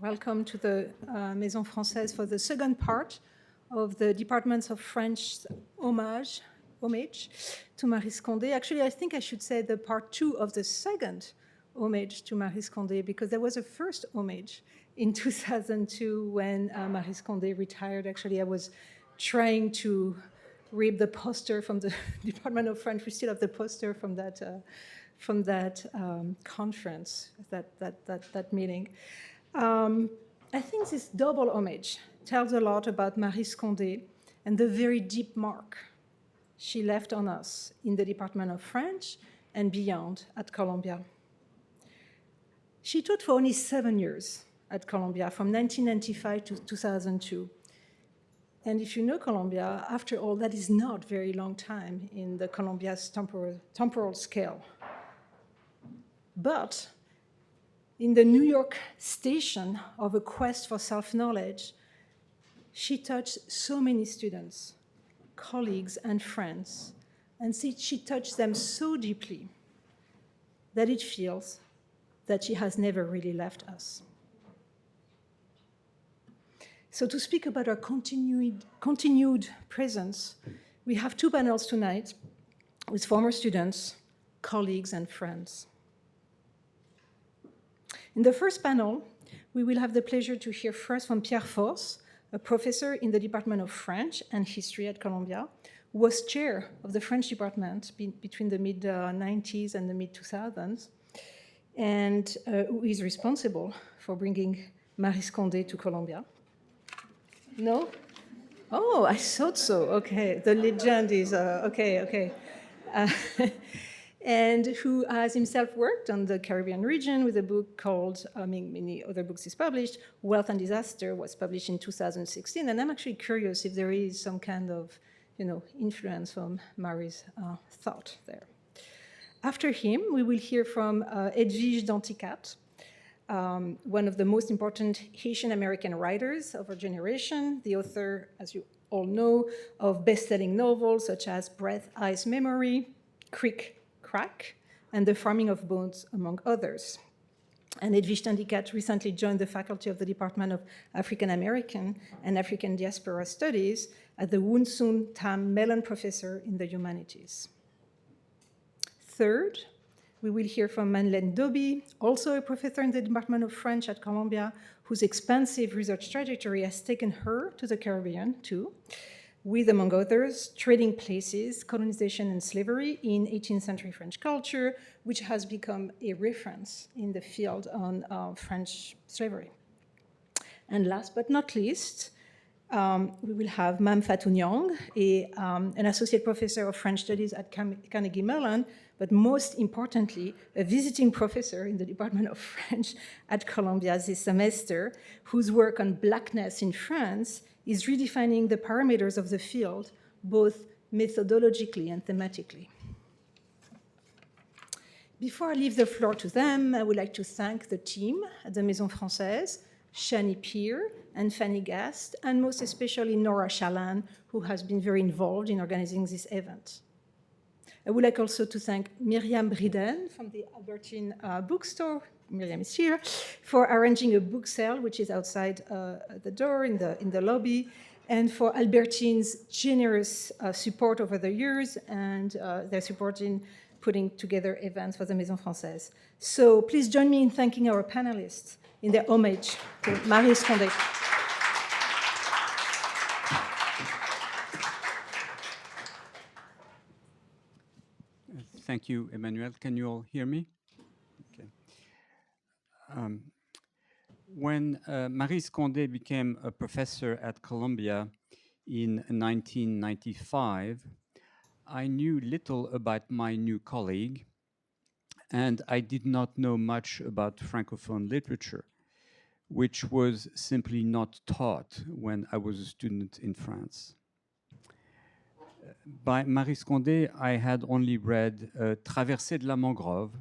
Welcome to the Maison Francaise for the second part of the Departments of French homage to Maryse Condé. Actually, I think I should say the part 2 of the second homage to Maryse Condé, because there was a first homage in 2002 when Maryse Condé retired. Actually, I was trying to read the poster from the Department of French. We still have the poster from that conference, that meeting. I think this double homage tells a lot about Maryse Condé and the very deep mark she left on us in the Department of French and beyond at Columbia. She taught for only 7 years at Columbia, from 1995 to 2002. And if you know Columbia, after all, that is not very long time in the Columbia's temporal scale. But in the New York station of a quest for self-knowledge, she touched so many students, colleagues, and friends, and she touched them so deeply that it feels that she has never really left us. So to speak about our continued presence, we have 2 panels tonight with former students, colleagues, and friends. In the first panel, we will have the pleasure to hear first from Pierre Force, a professor in the Department of French and History at Columbia, who was chair of the French department between the mid-90s and the mid-2000s, and who is responsible for bringing Maryse Condé to Columbia. No? Oh, I thought so. Okay, the legend is, okay. And who has himself worked on the Caribbean region with a book called, many other books he's published. Wealth and Disaster was published in 2016, and I'm actually curious if there is some kind of, influence from Mary's thought there. After him, we will hear from Edwidge Danticat, one of the most important Haitian American writers of our generation, the author, as you all know, of best-selling novels such as Breath, Ice, Memory, Krik, Krak, and The Farming of Bones, among others. And Edwidge Danticat recently joined the faculty of the Department of African American and African Diaspora Studies at the Woon Soon Tam Mellon Professor in the Humanities. Third, we will hear from Madeleine Dobie, also a professor in the Department of French at Columbia, whose expansive research trajectory has taken her to the Caribbean too, with, among others, Trading Places, Colonization and Slavery in 18th Century French Culture, which has become a reference in the field on French slavery. And last but not least, we will have Mame-Fatou Niang, an associate professor of French studies at Carnegie Mellon, but most importantly, a visiting professor in the Department of French at Columbia this semester, whose work on Blackness in France is redefining the parameters of the field, both methodologically and thematically. Before I leave the floor to them, I would like to thank the team at the Maison Francaise, Shani Peer and Fanny Gast, and most especially Nora Shalan, who has been very involved in organizing this event. I would like also to thank Miriam Briden from the Albertine bookstore, Miriam is here, for arranging a book sale, which is outside the door in the lobby, and for Albertine's generous support over the years and their support in putting together events for the Maison Francaise. So please join me in thanking our panelists in their homage to Maryse Condé. Thank you, Emmanuel. Can you all hear me? Okay. When Maryse Condé became a professor at Columbia in 1995, I knew little about my new colleague, and I did not know much about Francophone literature, which was simply not taught when I was a student in France. By Maryse Condé, I had only read Traversée de la Mangrove,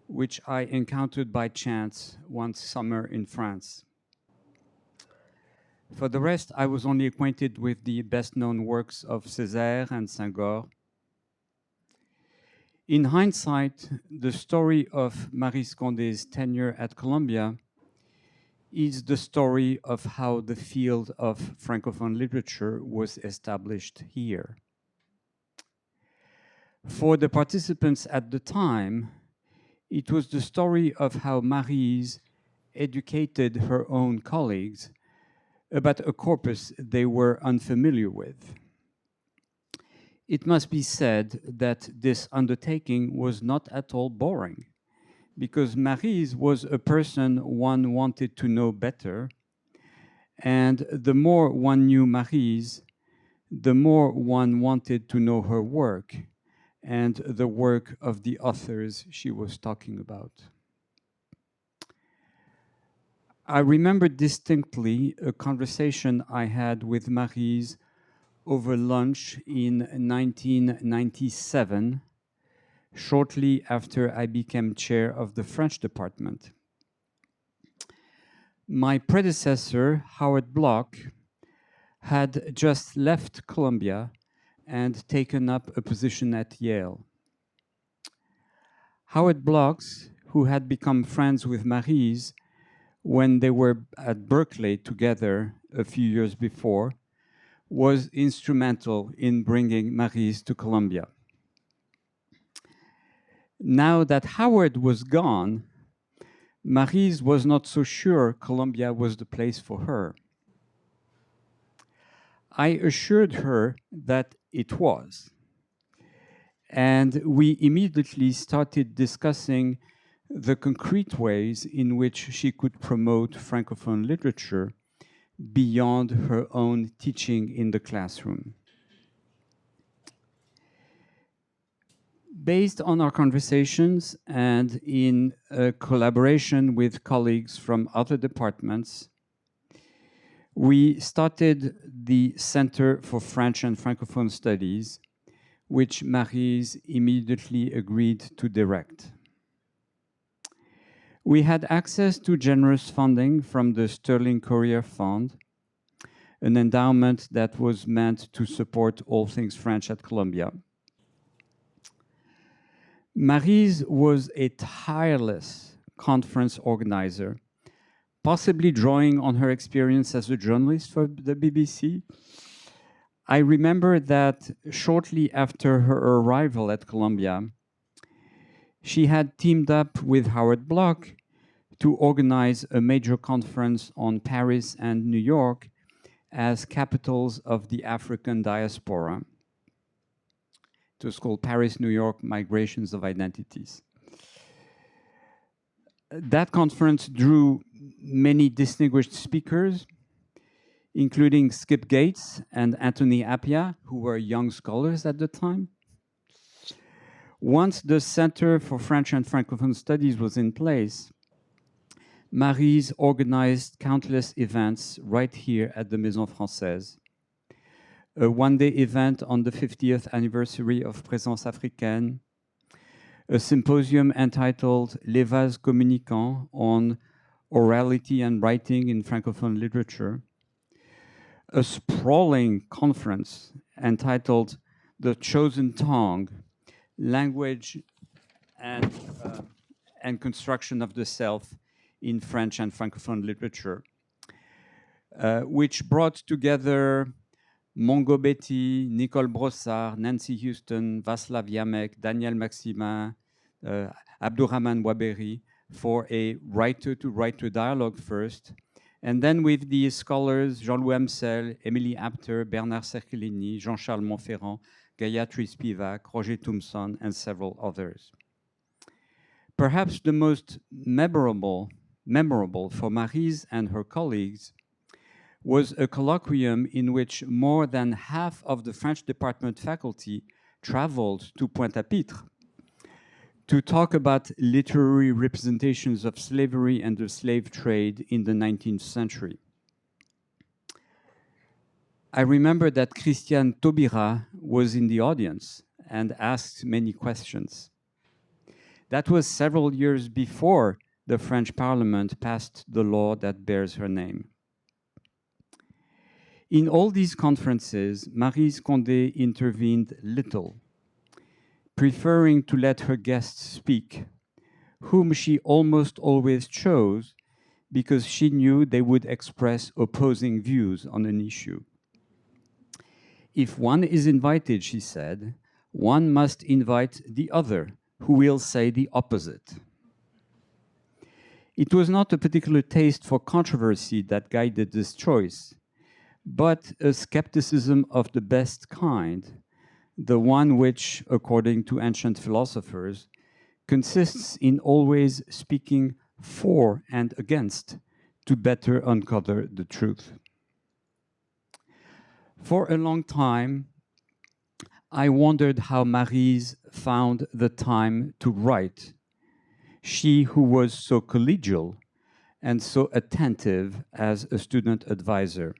which I encountered by chance one summer in France. For the rest, I was only acquainted with the best-known works of Césaire and Senghor. In hindsight, the story of Maryse Condé's tenure at Columbia is the story of how the field of Francophone literature was established here. For the participants at the time, it was the story of how Maryse educated her own colleagues about a corpus they were unfamiliar with. It must be said that this undertaking was not at all boring, because Maryse was a person one wanted to know better, and the more one knew Maryse, the more one wanted to know her work and the work of the authors she was talking about. I remember distinctly a conversation I had with Maryse over lunch in 1997, shortly after I became chair of the French department. My predecessor, Howard Block, had just left Columbia and taken up a position at Yale. Howard Blocks, who had become friends with Maryse when they were at Berkeley together a few years before, was instrumental in bringing Maryse to Columbia. Now that Howard was gone, Maryse was not so sure Columbia was the place for her. I assured her that it was. And we immediately started discussing the concrete ways in which she could promote Francophone literature beyond her own teaching in the classroom. Based on our conversations and in collaboration with colleagues from other departments, we started the Center for French and Francophone Studies, which Maryse immediately agreed to direct. We had access to generous funding from the Sterling Courier Fund, an endowment that was meant to support all things French at Columbia. Maryse was a tireless conference organizer, possibly drawing on her experience as a journalist for the BBC. I remember that shortly after her arrival at Columbia, she had teamed up with Howard Block to organize a major conference on Paris and New York as capitals of the African diaspora. It was called Paris, New York, Migrations of Identities. That conference drew many distinguished speakers, including Skip Gates and Anthony Appiah, who were young scholars at the time. Once the Center for French and Francophone Studies was in place, Maryse organized countless events right here at the Maison Francaise. A one-day event on the 50th anniversary of Présence Africaine, a symposium entitled Les Vases Communicants on orality and writing in Francophone literature, a sprawling conference entitled The Chosen Tongue, Language and Construction of the Self in French and Francophone literature, which brought together Mongo Betty, Nicole Brossard, Nancy Houston, Václav Jamek, Daniel Maximin, Abdourahmane Waberi for a writer-to-writer dialogue first, and then with the scholars Jean-Louis Amsel, Émilie Apter, Bernard Cerchellini, Jean-Charles Montferrand, Gayatri Spivak, Roger Thompson, and several others. Perhaps the most memorable for Maryse and her colleagues was a colloquium in which more than half of the French department faculty traveled to Pointe-à-Pitre to talk about literary representations of slavery and the slave trade in the 19th century. I remember that Christiane Taubira was in the audience and asked many questions. That was several years before the French Parliament passed the law that bears her name. In all these conferences, Maryse Condé intervened little, preferring to let her guests speak, whom she almost always chose because she knew they would express opposing views on an issue. If one is invited, she said, one must invite the other, who will say the opposite. It was not a particular taste for controversy that guided this choice, but a skepticism of the best kind, the one which, according to ancient philosophers, consists in always speaking for and against to better uncover the truth. For a long time, I wondered how Maryse found the time to write, she who was so collegial and so attentive as a student advisor.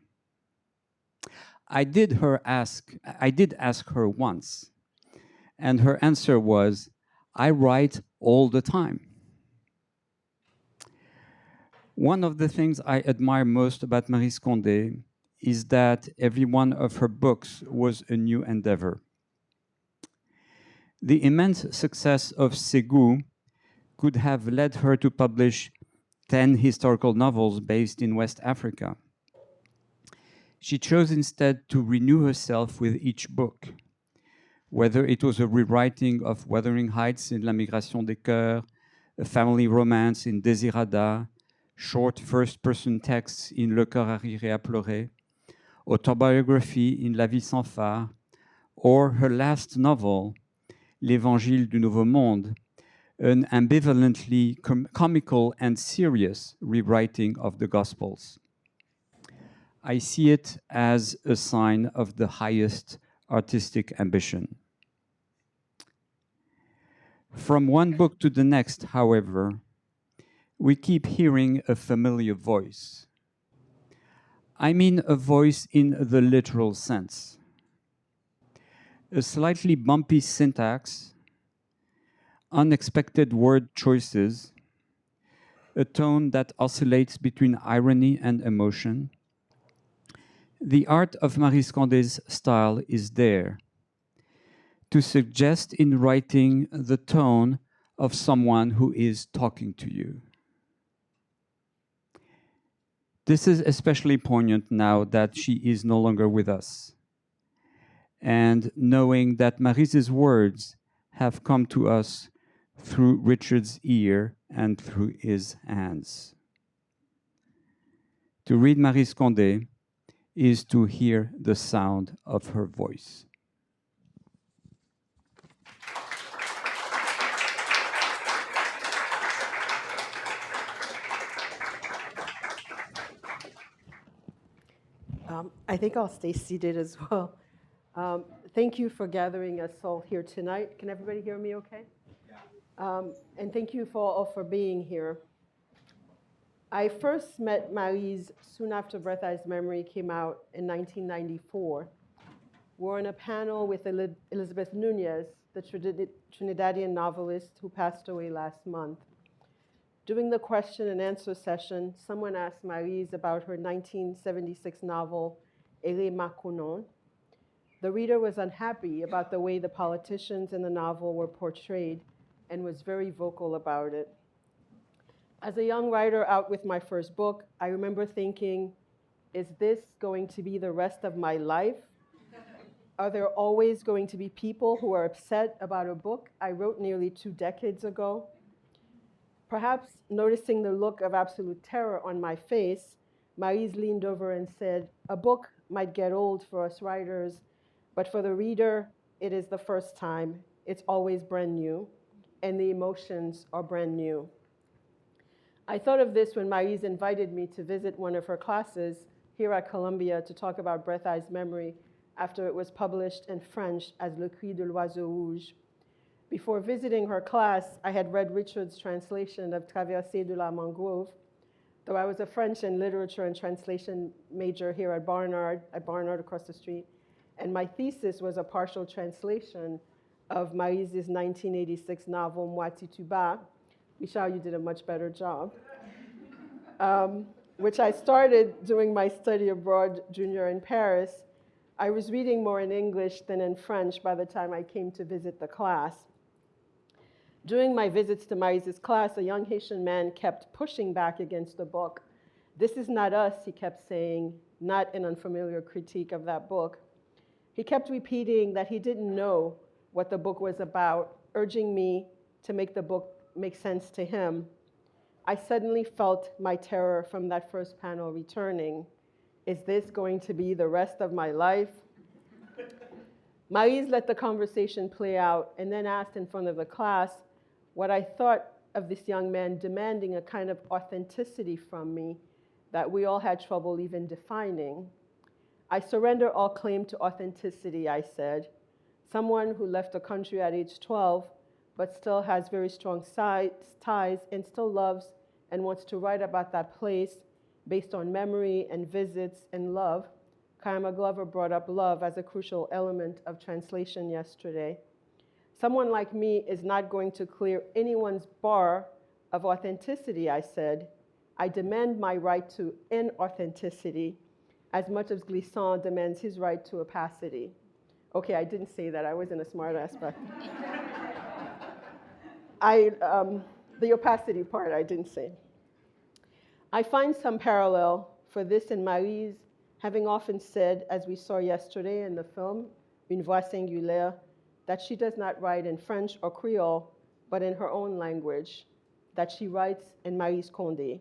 I did ask her once, and her answer was, I write all the time. One of the things I admire most about Maryse Condé is that every one of her books was a new endeavor. The immense success of Ségou could have led her to publish 10 historical novels based in West Africa. She chose instead to renew herself with each book, whether it was a rewriting of Wuthering Heights in La Migration des Cœurs, a family romance in Désirada, short first-person texts in Le Cœur à rire et à pleurer, autobiography in La vie sans phare, or her last novel, L'Évangile du Nouveau Monde, an ambivalently comical and serious rewriting of the Gospels. I see it as a sign of the highest artistic ambition. From one book to the next, however, we keep hearing a familiar voice. I mean a voice in the literal sense. A slightly bumpy syntax, unexpected word choices, a tone that oscillates between irony and emotion. The art of Maryse Condé's style is there, to suggest in writing the tone of someone who is talking to you. This is especially poignant now that she is no longer with us, and knowing that Maryse's words have come to us through Richard's ear and through his hands. To read Maryse Condé is to hear the sound of her voice. I think I'll stay seated as well. Thank you for gathering us all here tonight. Can everybody hear me okay? Yeah. And thank you all for being here. I first met Maryse soon after Brent Edwards' memoir came out in 1994. We were on a panel with Elizabeth Nunez, the Trinidadian novelist who passed away last month. During the question and answer session, someone asked Maryse about her 1976 novel, Elle Maconon. The reader was unhappy about the way the politicians in the novel were portrayed and was very vocal about it. As a young writer out with my first book, I remember thinking, is this going to be the rest of my life? Are there always going to be people who are upset about a book I wrote nearly 2 decades ago? Perhaps noticing the look of absolute terror on my face, Maryse leaned over and said, a book might get old for us writers, but for the reader, it is the first time. It's always brand new, and the emotions are brand new. I thought of this when Maryse invited me to visit one of her classes here at Columbia to talk about Brent Edwards' memoir after it was published in French as Le Cri de l'Oiseau Rouge. Before visiting her class, I had read Richard's translation of Traversée de la Mangrove, though I was a French and literature and translation major here at Barnard across the street, and my thesis was a partial translation of Maryse's 1986 novel, Moi si tu bats. Michel, you did a much better job, which I started doing my study abroad junior in Paris. I was reading more in English than in French by the time I came to visit the class. During my visits to Maryse's class, a young Haitian man kept pushing back against the book. "This is not us," he kept saying, not an unfamiliar critique of that book. He kept repeating that he didn't know what the book was about, urging me to make the book make sense to him. I suddenly felt my terror from that first panel returning. Is this going to be the rest of my life? Maryse let the conversation play out and then asked in front of the class what I thought of this young man demanding a kind of authenticity from me that we all had trouble even defining. "I surrender all claim to authenticity," I said. "Someone who left the country at age 12, but still has very strong ties and still loves and wants to write about that place based on memory and visits and love." Kayama Glover brought up love as a crucial element of translation yesterday. "Someone like me is not going to clear anyone's bar of authenticity," I said. "I demand my right to inauthenticity as much as Glissant demands his right to opacity." Okay, I didn't say that. I wasn't a smart ass, but the opacity part I didn't say. I find some parallel for this in Maryse having often said, as we saw yesterday in the film, Une voix singulière, that she does not write in French or Creole, but in her own language, that she writes in Maryse Condé.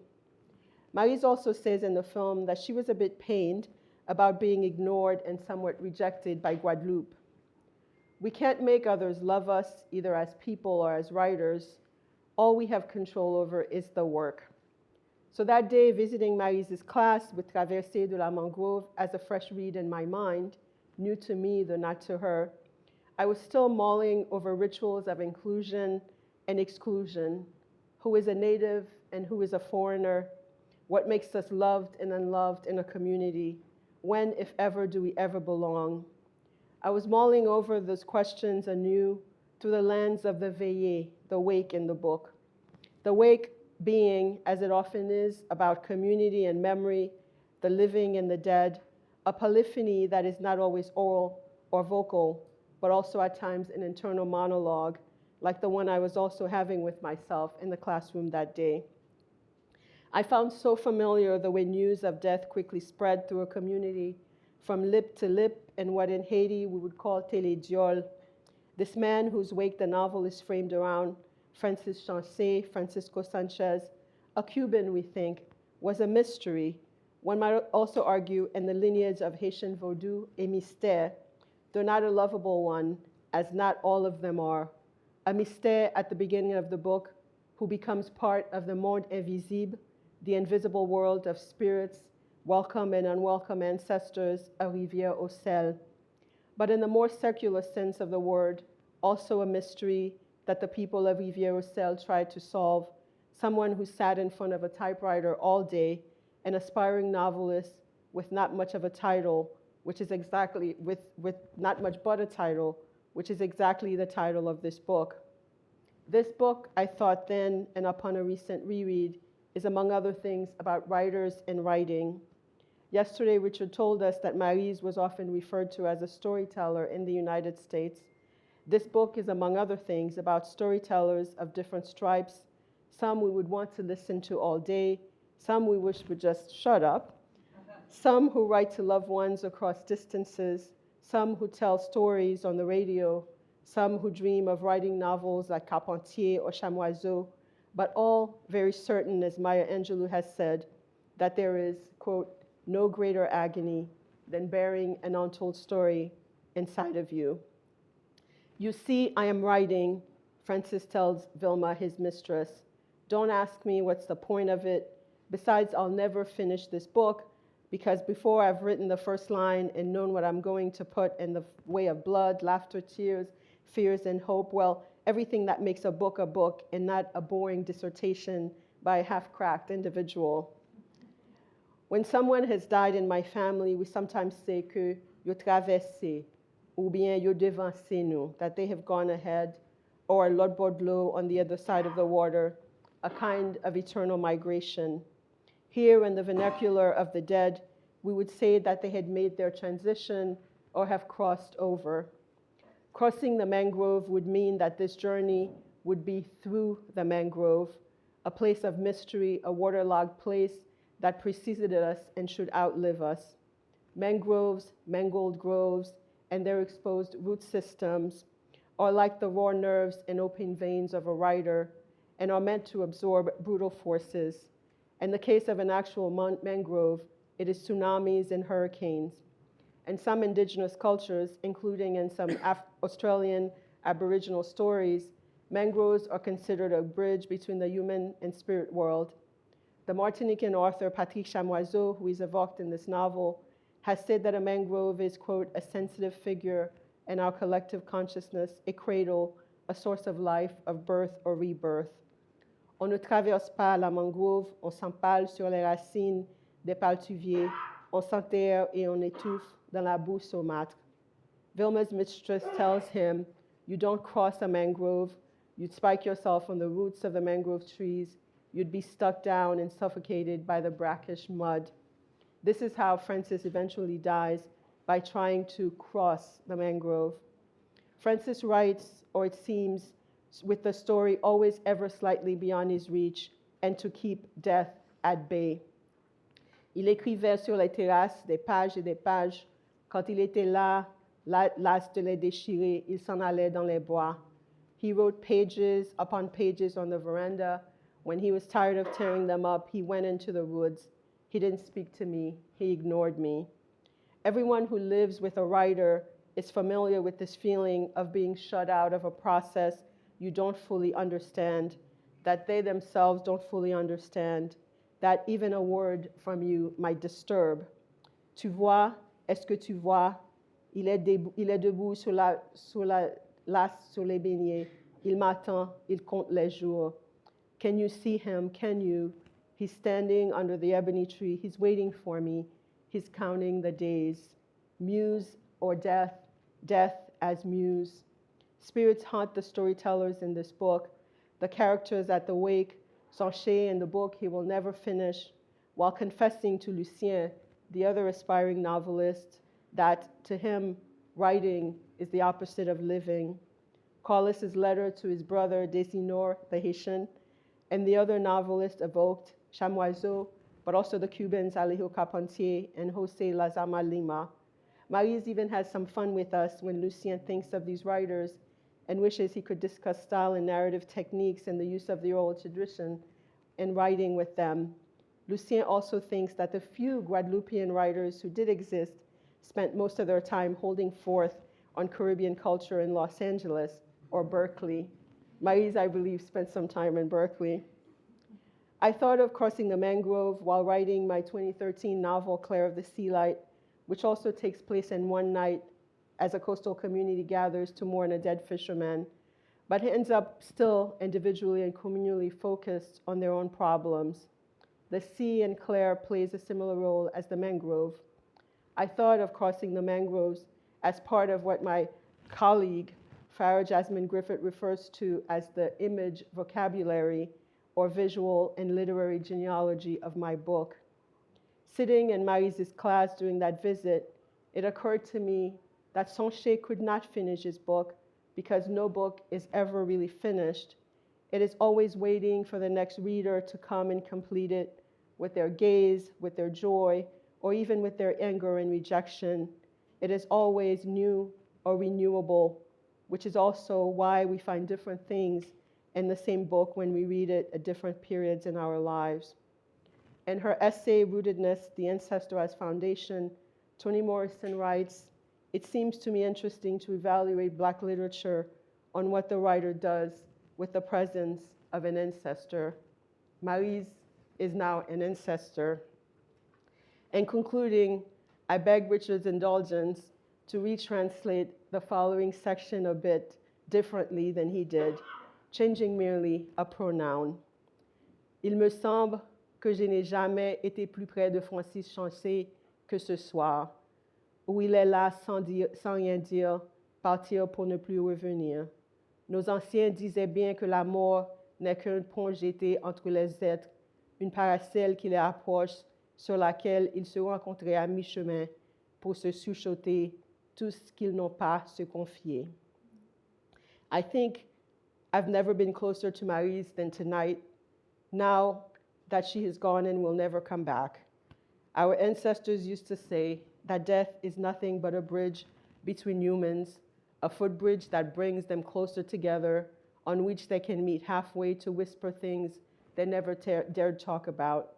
Maryse also says in the film that she was a bit pained about being ignored and somewhat rejected by Guadeloupe. We can't make others love us, either as people or as writers. All we have control over is the work. So that day, visiting Maryse's class with Traversée de la Mangrove as a fresh read in my mind, new to me though not to her, I was still mulling over rituals of inclusion and exclusion, who is a native and who is a foreigner, what makes us loved and unloved in a community, when, if ever, do we ever belong. I was mulling over those questions anew through the lens of the veillée, the wake in the book. The wake being, as it often is, about community and memory, the living and the dead, a polyphony that is not always oral or vocal, but also at times an internal monologue, like the one I was also having with myself in the classroom that day. I found so familiar the way news of death quickly spread through a community from lip to lip in what in Haiti we would call télédiole. This man whose wake the novel is framed around, Francis Chancé, Francisco Sanchez, a Cuban, we think, was a mystery. One might also argue in the lineage of Haitian Vodou et mystère, though not a lovable one, as not all of them are. A mystère at the beginning of the book, who becomes part of the monde invisible, the invisible world of spirits, welcome and unwelcome ancestors, a rivière au sel. But in the more secular sense of the word, also a mystery that the people of Rivière-au-Sel tried to solve, someone who sat in front of a typewriter all day, an aspiring novelist with not much of a title, which is exactly, with not much but a title, which is exactly the title of this book. This book, I thought then, and upon a recent reread, is among other things about writers and writing. Yesterday, Richard told us that Maryse was often referred to as a storyteller in the United States. This book is, among other things, about storytellers of different stripes. Some we would want to listen to all day, some we wish would just shut up, some who write to loved ones across distances, some who tell stories on the radio, some who dream of writing novels like Carpentier or Chamoiseau, but all very certain, as Maya Angelou has said, that there is, quote, no greater agony than bearing an untold story inside of you. You see, I am writing, Francis tells Vilma, his mistress. Don't ask me what's the point of it. Besides, I'll never finish this book because before I've written the first line and known what I'm going to put in the way of blood, laughter, tears, fears, and hope, well, everything that makes a book and not a boring dissertation by a half-cracked individual. When someone has died in my family, we sometimes say que yo traversé, ou bien yo devancé nous, that they have gone ahead, or l'autre bord de l'eau, on the other side of the water, a kind of eternal migration. Here in the vernacular of the dead, we would say that they had made their transition or have crossed over. Crossing the mangrove would mean that this journey would be through the mangrove, a place of mystery, a waterlogged place that preceded us and should outlive us. Mangroves, mangled groves, and their exposed root systems are like the raw nerves and open veins of a writer and are meant to absorb brutal forces. In the case of an actual mangrove, it is tsunamis and hurricanes. In some indigenous cultures, including in some Australian Aboriginal stories, mangroves are considered a bridge between the human and spirit world. The Martinican author Patrick Chamoiseau, who is evoked in this novel, has said that a mangrove is, quote, a sensitive figure in our collective consciousness, a cradle, a source of life, of birth or rebirth. On ne traverse pas la mangrove, on s'empale sur les racines des paltuviers, on s'enterre et on étouffe dans la boue saumâtre. Vilma's mistress tells him, you don't cross a mangrove, you'd spike yourself on the roots of the mangrove trees, you'd be stuck down and suffocated by the brackish mud. This is how Francis eventually dies, by trying to cross the mangrove. Francis writes, or it seems, with the story always ever slightly beyond his reach, and to keep death at bay. Il écrivait sur les terrasses des pages et des pages. Quand il était là, las de les déchirer, il s'en allait dans les bois. He wrote pages upon pages on the veranda. When he was tired of tearing them up, he went into the woods. He didn't speak to me. He ignored me. Everyone who lives with a writer is familiar with this feeling of being shut out of a process you don't fully understand, that they themselves don't fully understand, that even a word from you might disturb. Tu vois, est-ce que tu vois? Il est debout sur les beignets. Il m'attend, il compte les jours. Can you see him? Can you? He's standing under the ebony tree. He's waiting for me. He's counting the days. Muse or death, death as muse. Spirits haunt the storytellers in this book. The characters at the wake, Sanché in the book he will never finish, while confessing to Lucien, the other aspiring novelist, that to him, writing is the opposite of living. Carlos's letter to his brother Desinor, the Haitian, and the other novelist evoked, Chamoiseau, but also the Cubans Alejo Carpentier and Jose Lazama Lima. Maryse even has some fun with us when Lucien thinks of these writers and wishes he could discuss style and narrative techniques and the use of the oral tradition in writing with them. Lucien also thinks that the few Guadeloupean writers who did exist spent most of their time holding forth on Caribbean culture in Los Angeles or Berkeley. Maryse, I believe, spent some time in Berkeley. I thought of crossing the mangrove while writing my 2013 novel, Claire of the Sea Light, which also takes place in one night as a coastal community gathers to mourn a dead fisherman, but ends up still individually and communally focused on their own problems. The sea in Claire plays a similar role as the mangrove. I thought of crossing the mangroves as part of what my colleague, Farah Jasmine Griffith, refers to as the image vocabulary or visual and literary genealogy of my book. Sitting in Maryse's class during that visit, it occurred to me that Sanché could not finish his book because no book is ever really finished. It is always waiting for the next reader to come and complete it with their gaze, with their joy, or even with their anger and rejection. It is always new or renewable, which is also why we find different things in the same book when we read it at different periods in our lives. In her essay, Rootedness, the Ancestor as Foundation, Toni Morrison writes, it seems to me interesting to evaluate Black literature on what the writer does with the presence of an ancestor. Maryse is now an ancestor. In concluding, I beg Richard's indulgence to retranslate the following section a bit differently than he did, changing merely a pronoun. Il me semble que je n'ai jamais été plus près de Francis Sanché que ce soir, où il est là sans rien dire, partir pour ne plus revenir. Nos anciens disaient bien que la mort n'est qu'un pont jeté entre les êtres, une paracelle qui les approche, sur laquelle ils se rencontraient à mi-chemin pour se chuchoter tout ce qu'ils n'ont pas se confier. I think I've never been closer to Maryse than tonight, now that she is gone and will never come back. Our ancestors used to say that death is nothing but a bridge between humans, a footbridge that brings them closer together, on which they can meet halfway to whisper things they never dared talk about.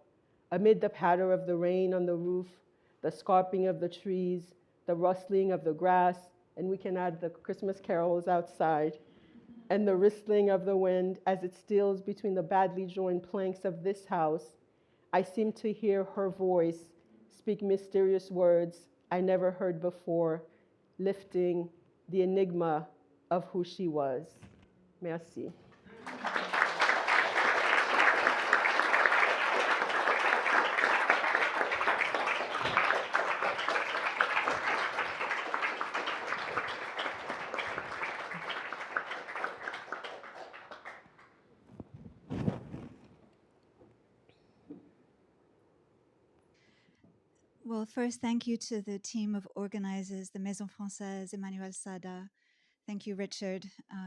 Amid the patter of the rain on the roof, the scarping of the trees, the rustling of the grass, and we can add the Christmas carols outside, and the rustling of the wind as it steals between the badly joined planks of this house, I seem to hear her voice speak mysterious words I never heard before, lifting the enigma of who she was. Merci. Well, first, thank you to the team of organizers, the Maison Francaise, Emmanuel Sada. Thank you, Richard.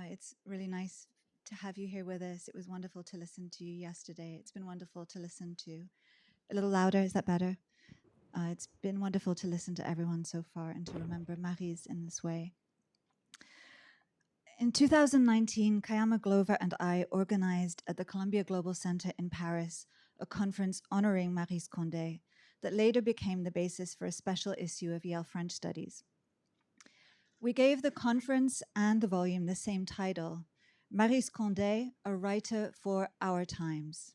It's really nice to have you here with us. It was wonderful to listen to you yesterday. It's been wonderful to listen to. A little louder, is that better? It's been wonderful to listen to everyone so far and to remember Maryse in this way. In 2019, Kayama Glover and I organized at the Columbia Global Center in Paris a conference honoring Maryse Condé that later became the basis for a special issue of Yale French Studies. We gave the conference and the volume the same title, Maryse Condé, a writer for our times.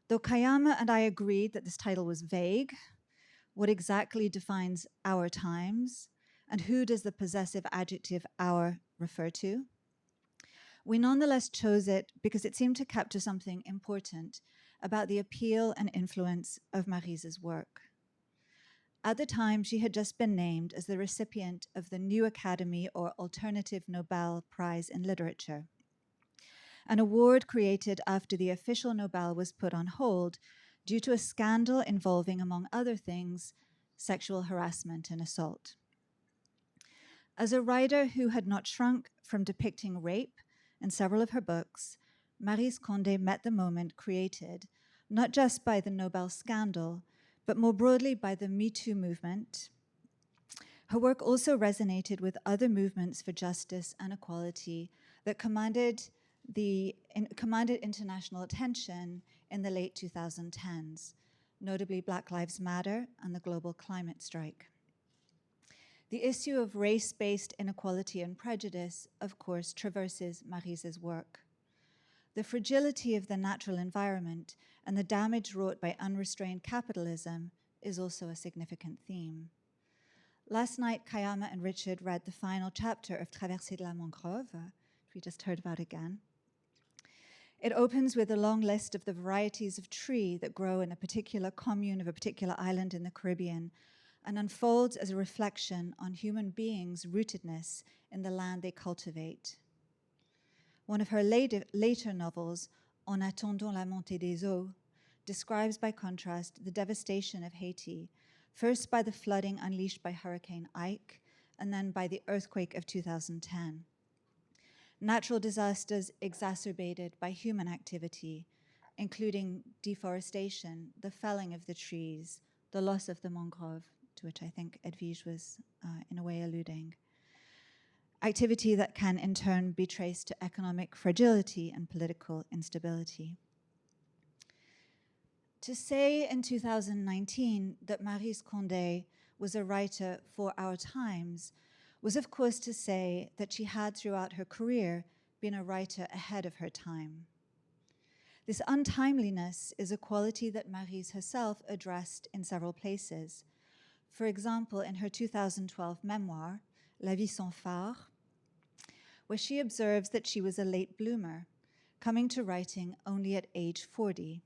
Though Kayama and I agreed that this title was vague, what exactly defines our times, and who does the possessive adjective our refer to? We nonetheless chose it because it seemed to capture something important about the appeal and influence of Maryse's work. At the time, she had just been named as the recipient of the New Academy or Alternative Nobel Prize in Literature, an award created after the official Nobel was put on hold due to a scandal involving, among other things, sexual harassment and assault. As a writer who had not shrunk from depicting rape in several of her books, Maryse Condé met the moment created not just by the Nobel scandal, but more broadly by the Me Too movement. Her work also resonated with other movements for justice and equality that commanded international attention in the late 2010s, notably Black Lives Matter and the global climate strike. The issue of race-based inequality and prejudice, of course, traverses Maryse's work. The fragility of the natural environment and the damage wrought by unrestrained capitalism is also a significant theme. Last night, Kayama and Richard read the final chapter of Traversée de la Mangrove, which we just heard about again. It opens with a long list of the varieties of tree that grow in a particular commune of a particular island in the Caribbean, and unfolds as a reflection on human beings' rootedness in the land they cultivate. One of her later novels, En attendant la montée des eaux, describes by contrast the devastation of Haiti, first by the flooding unleashed by Hurricane Ike, and then by the earthquake of 2010. Natural disasters exacerbated by human activity, including deforestation, the felling of the trees, the loss of the mangrove, to which I think Edwidge was in a way alluding. Activity that can in turn be traced to economic fragility and political instability. To say in 2019 that Maryse Condé was a writer for our times was of course to say that she had throughout her career been a writer ahead of her time. This untimeliness is a quality that Maryse herself addressed in several places. For example, in her 2012 memoir, La vie sans phare, where she observes that she was a late bloomer, coming to writing only at age 40.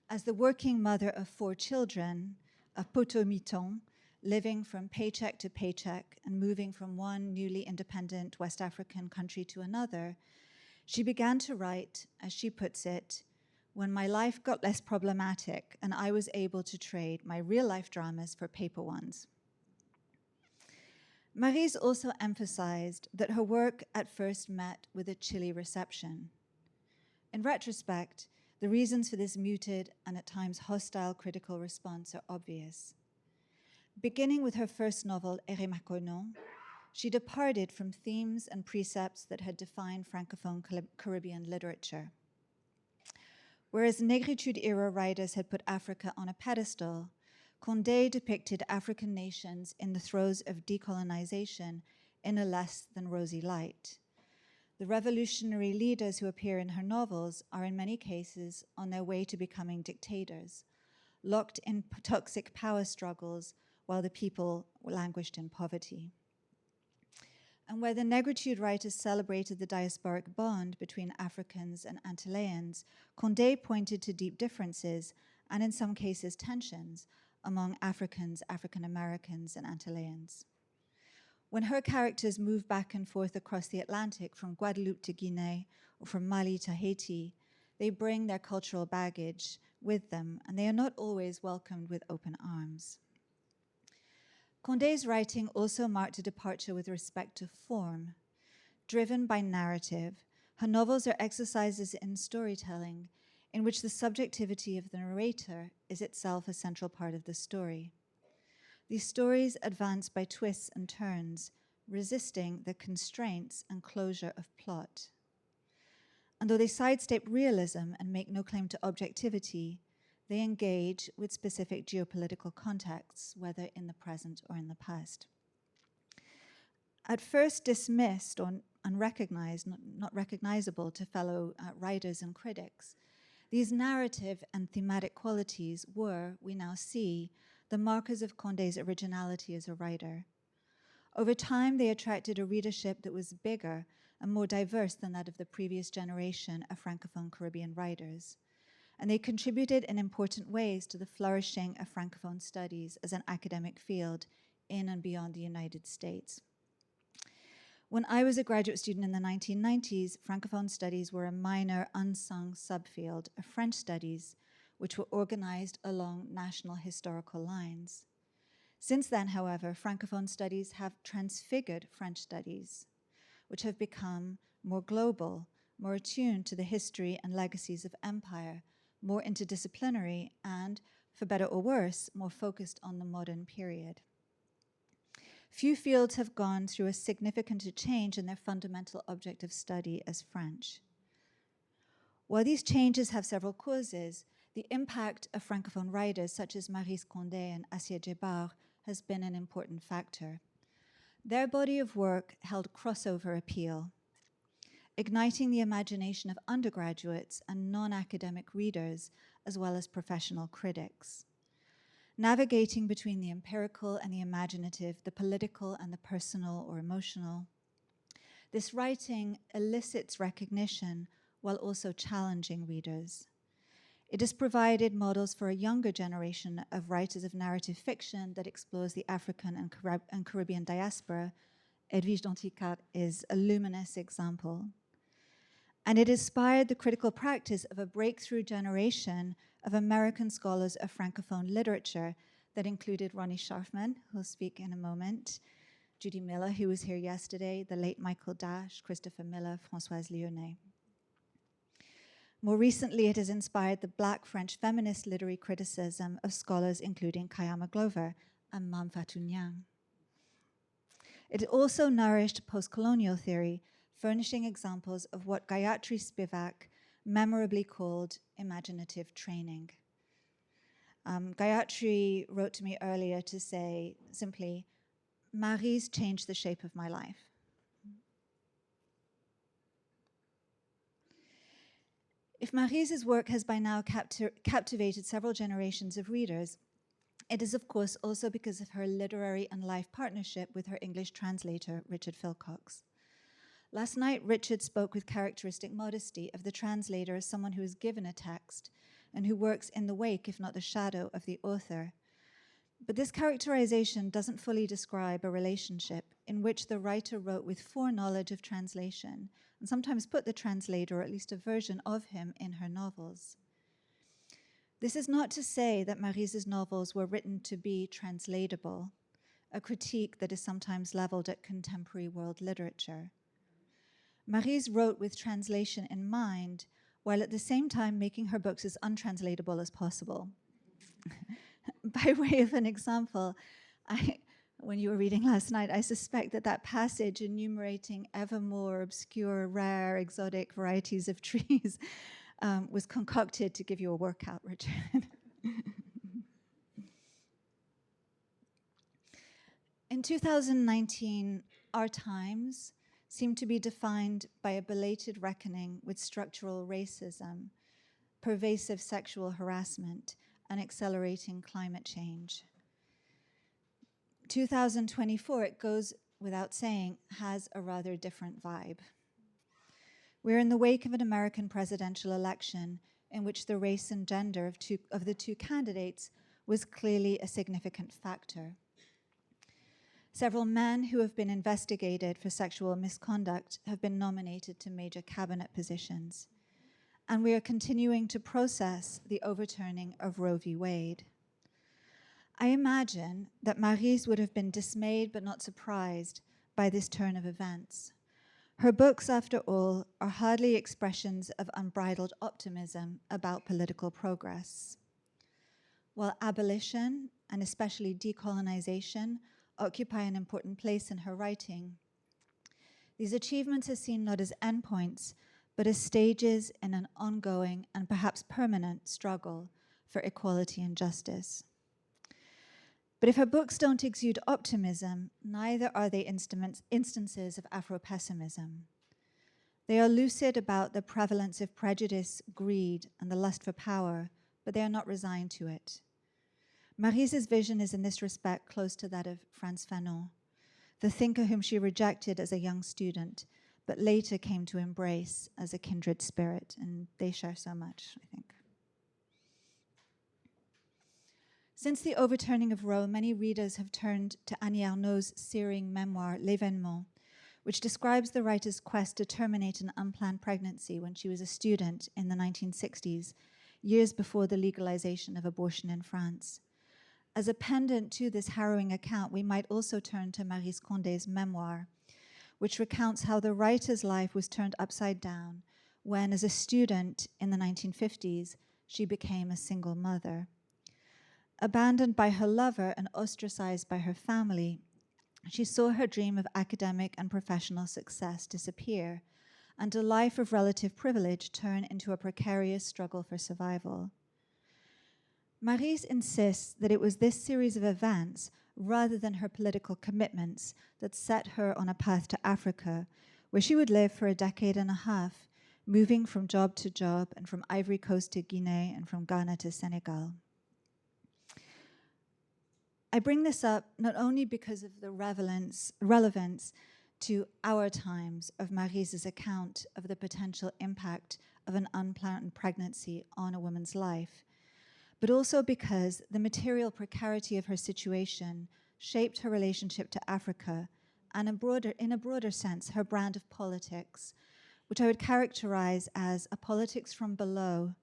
As the working mother of 4 children, a poteau mi-temps, living from paycheck to paycheck and moving from one newly independent West African country to another, she began to write, as she puts it, when my life got less problematic and I was able to trade my real-life dramas for paper ones. Maryse also emphasized that her work at first met with a chilly reception. In retrospect, the reasons for this muted and at times hostile critical response are obvious. Beginning with her first novel, Eremakonon, she departed from themes and precepts that had defined Francophone Caribbean literature. Whereas Negritude-era writers had put Africa on a pedestal, Condé depicted African nations in the throes of decolonization in a less than rosy light. The revolutionary leaders who appear in her novels are in many cases on their way to becoming dictators, locked in toxic power struggles while the people languished in poverty. And where the Negritude writers celebrated the diasporic bond between Africans and Antilleans, Condé pointed to deep differences and in some cases tensions among Africans, African Americans, and Antilleans. When her characters move back and forth across the Atlantic from Guadeloupe to Guinea or from Mali to Haiti, they bring their cultural baggage with them, and they are not always welcomed with open arms. Condé's writing also marked a departure with respect to form. Driven by narrative, her novels are exercises in storytelling in which the subjectivity of the narrator is itself a central part of the story. These stories advance by twists and turns, resisting the constraints and closure of plot. And though they sidestep realism and make no claim to objectivity, they engage with specific geopolitical contexts, whether in the present or in the past. At first dismissed or unrecognized, not recognizable to fellow writers and critics, these narrative and thematic qualities were, we now see, the markers of Condé's originality as a writer. Over time, they attracted a readership that was bigger and more diverse than that of the previous generation of Francophone Caribbean writers. And they contributed in important ways to the flourishing of Francophone studies as an academic field in and beyond the United States. When I was a graduate student in the 1990s, Francophone studies were a minor, unsung subfield of French studies, which were organized along national historical lines. Since then, however, Francophone studies have transfigured French studies, which have become more global, more attuned to the history and legacies of empire, more interdisciplinary, and, for better or worse, more focused on the modern period. Few fields have gone through a significant change in their fundamental object of study as French. While these changes have several causes, the impact of Francophone writers such as Maryse Condé and Assia Djebar has been an important factor. Their body of work held crossover appeal, igniting the imagination of undergraduates and non-academic readers, as well as professional critics. Navigating between the empirical and the imaginative, the political and the personal or emotional, this writing elicits recognition while also challenging readers. It has provided models for a younger generation of writers of narrative fiction that explores the African and Caribbean diaspora. Edwidge Danticat is a luminous example. And it inspired the critical practice of a breakthrough generation of American scholars of Francophone literature that included Ronnie Scharfman, who'll speak in a moment, Judy Miller, who was here yesterday, the late Michael Dash, Christopher Miller, Françoise Lyonnais. More recently, it has inspired the Black French feminist literary criticism of scholars including Kayama Glover and Mame-Fatou Niang. It also nourished post-colonial theory, furnishing examples of what Gayatri Spivak memorably called imaginative training. Gayatri wrote to me earlier to say simply, Maryse changed the shape of my life. If Maryse's work has by now captivated several generations of readers, it is of course also because of her literary and life partnership with her English translator, Richard Philcox. Last night, Richard spoke with characteristic modesty of the translator as someone who is given a text and who works in the wake, if not the shadow, of the author. But this characterization doesn't fully describe a relationship in which the writer wrote with foreknowledge of translation and sometimes put the translator, or at least a version of him, in her novels. This is not to say that Maryse's novels were written to be translatable. a critique that is sometimes leveled at contemporary world literature. Maryse wrote with translation in mind, while at the same time making her books as untranslatable as possible. By way of an example, when you were reading last night, I suspect that passage enumerating ever more obscure, rare, exotic varieties of trees was concocted to give you a workout, Richard. In 2019, our times seem to be defined by a belated reckoning with structural racism, pervasive sexual harassment, and accelerating climate change. 2024, it goes without saying, has a rather different vibe. We're in the wake of an American presidential election in which the race and gender of the two candidates was clearly a significant factor. Several men who have been investigated for sexual misconduct have been nominated to major cabinet positions. And we are continuing to process the overturning of Roe v. Wade. I imagine that Maryse would have been dismayed but not surprised by this turn of events. Her books, after all, are hardly expressions of unbridled optimism about political progress. While abolition, and especially decolonization, occupy an important place in her writing, these achievements are seen not as endpoints, but as stages in an ongoing and perhaps permanent struggle for equality and justice. But if her books don't exude optimism, neither are they instances of Afro-pessimism. They are lucid about the prevalence of prejudice, greed, and the lust for power, but they are not resigned to it. Maryse's vision is in this respect close to that of Frantz Fanon, the thinker whom she rejected as a young student, but later came to embrace as a kindred spirit, and they share so much, I think. Since the overturning of Roe, many readers have turned to Annie Ernaux's searing memoir, L'Événement, which describes the writer's quest to terminate an unplanned pregnancy when she was a student in the 1960s, years before the legalization of abortion in France. As a pendant to this harrowing account, we might also turn to Maryse Condé's memoir, which recounts how the writer's life was turned upside down when, as a student in the 1950s, she became a single mother. Abandoned by her lover and ostracized by her family, she saw her dream of academic and professional success disappear, and a life of relative privilege turn into a precarious struggle for survival. Maryse insists that it was this series of events, rather than her political commitments, that set her on a path to Africa, where she would live for a decade and a half, moving from job to job and from Ivory Coast to Guinea and from Ghana to Senegal. I bring this up not only because of the relevance to our times of Maryse's account of the potential impact of an unplanned pregnancy on a woman's life, but also because the material precarity of her situation shaped her relationship to Africa and in a broader sense, her brand of politics, which I would characterize as a politics from below,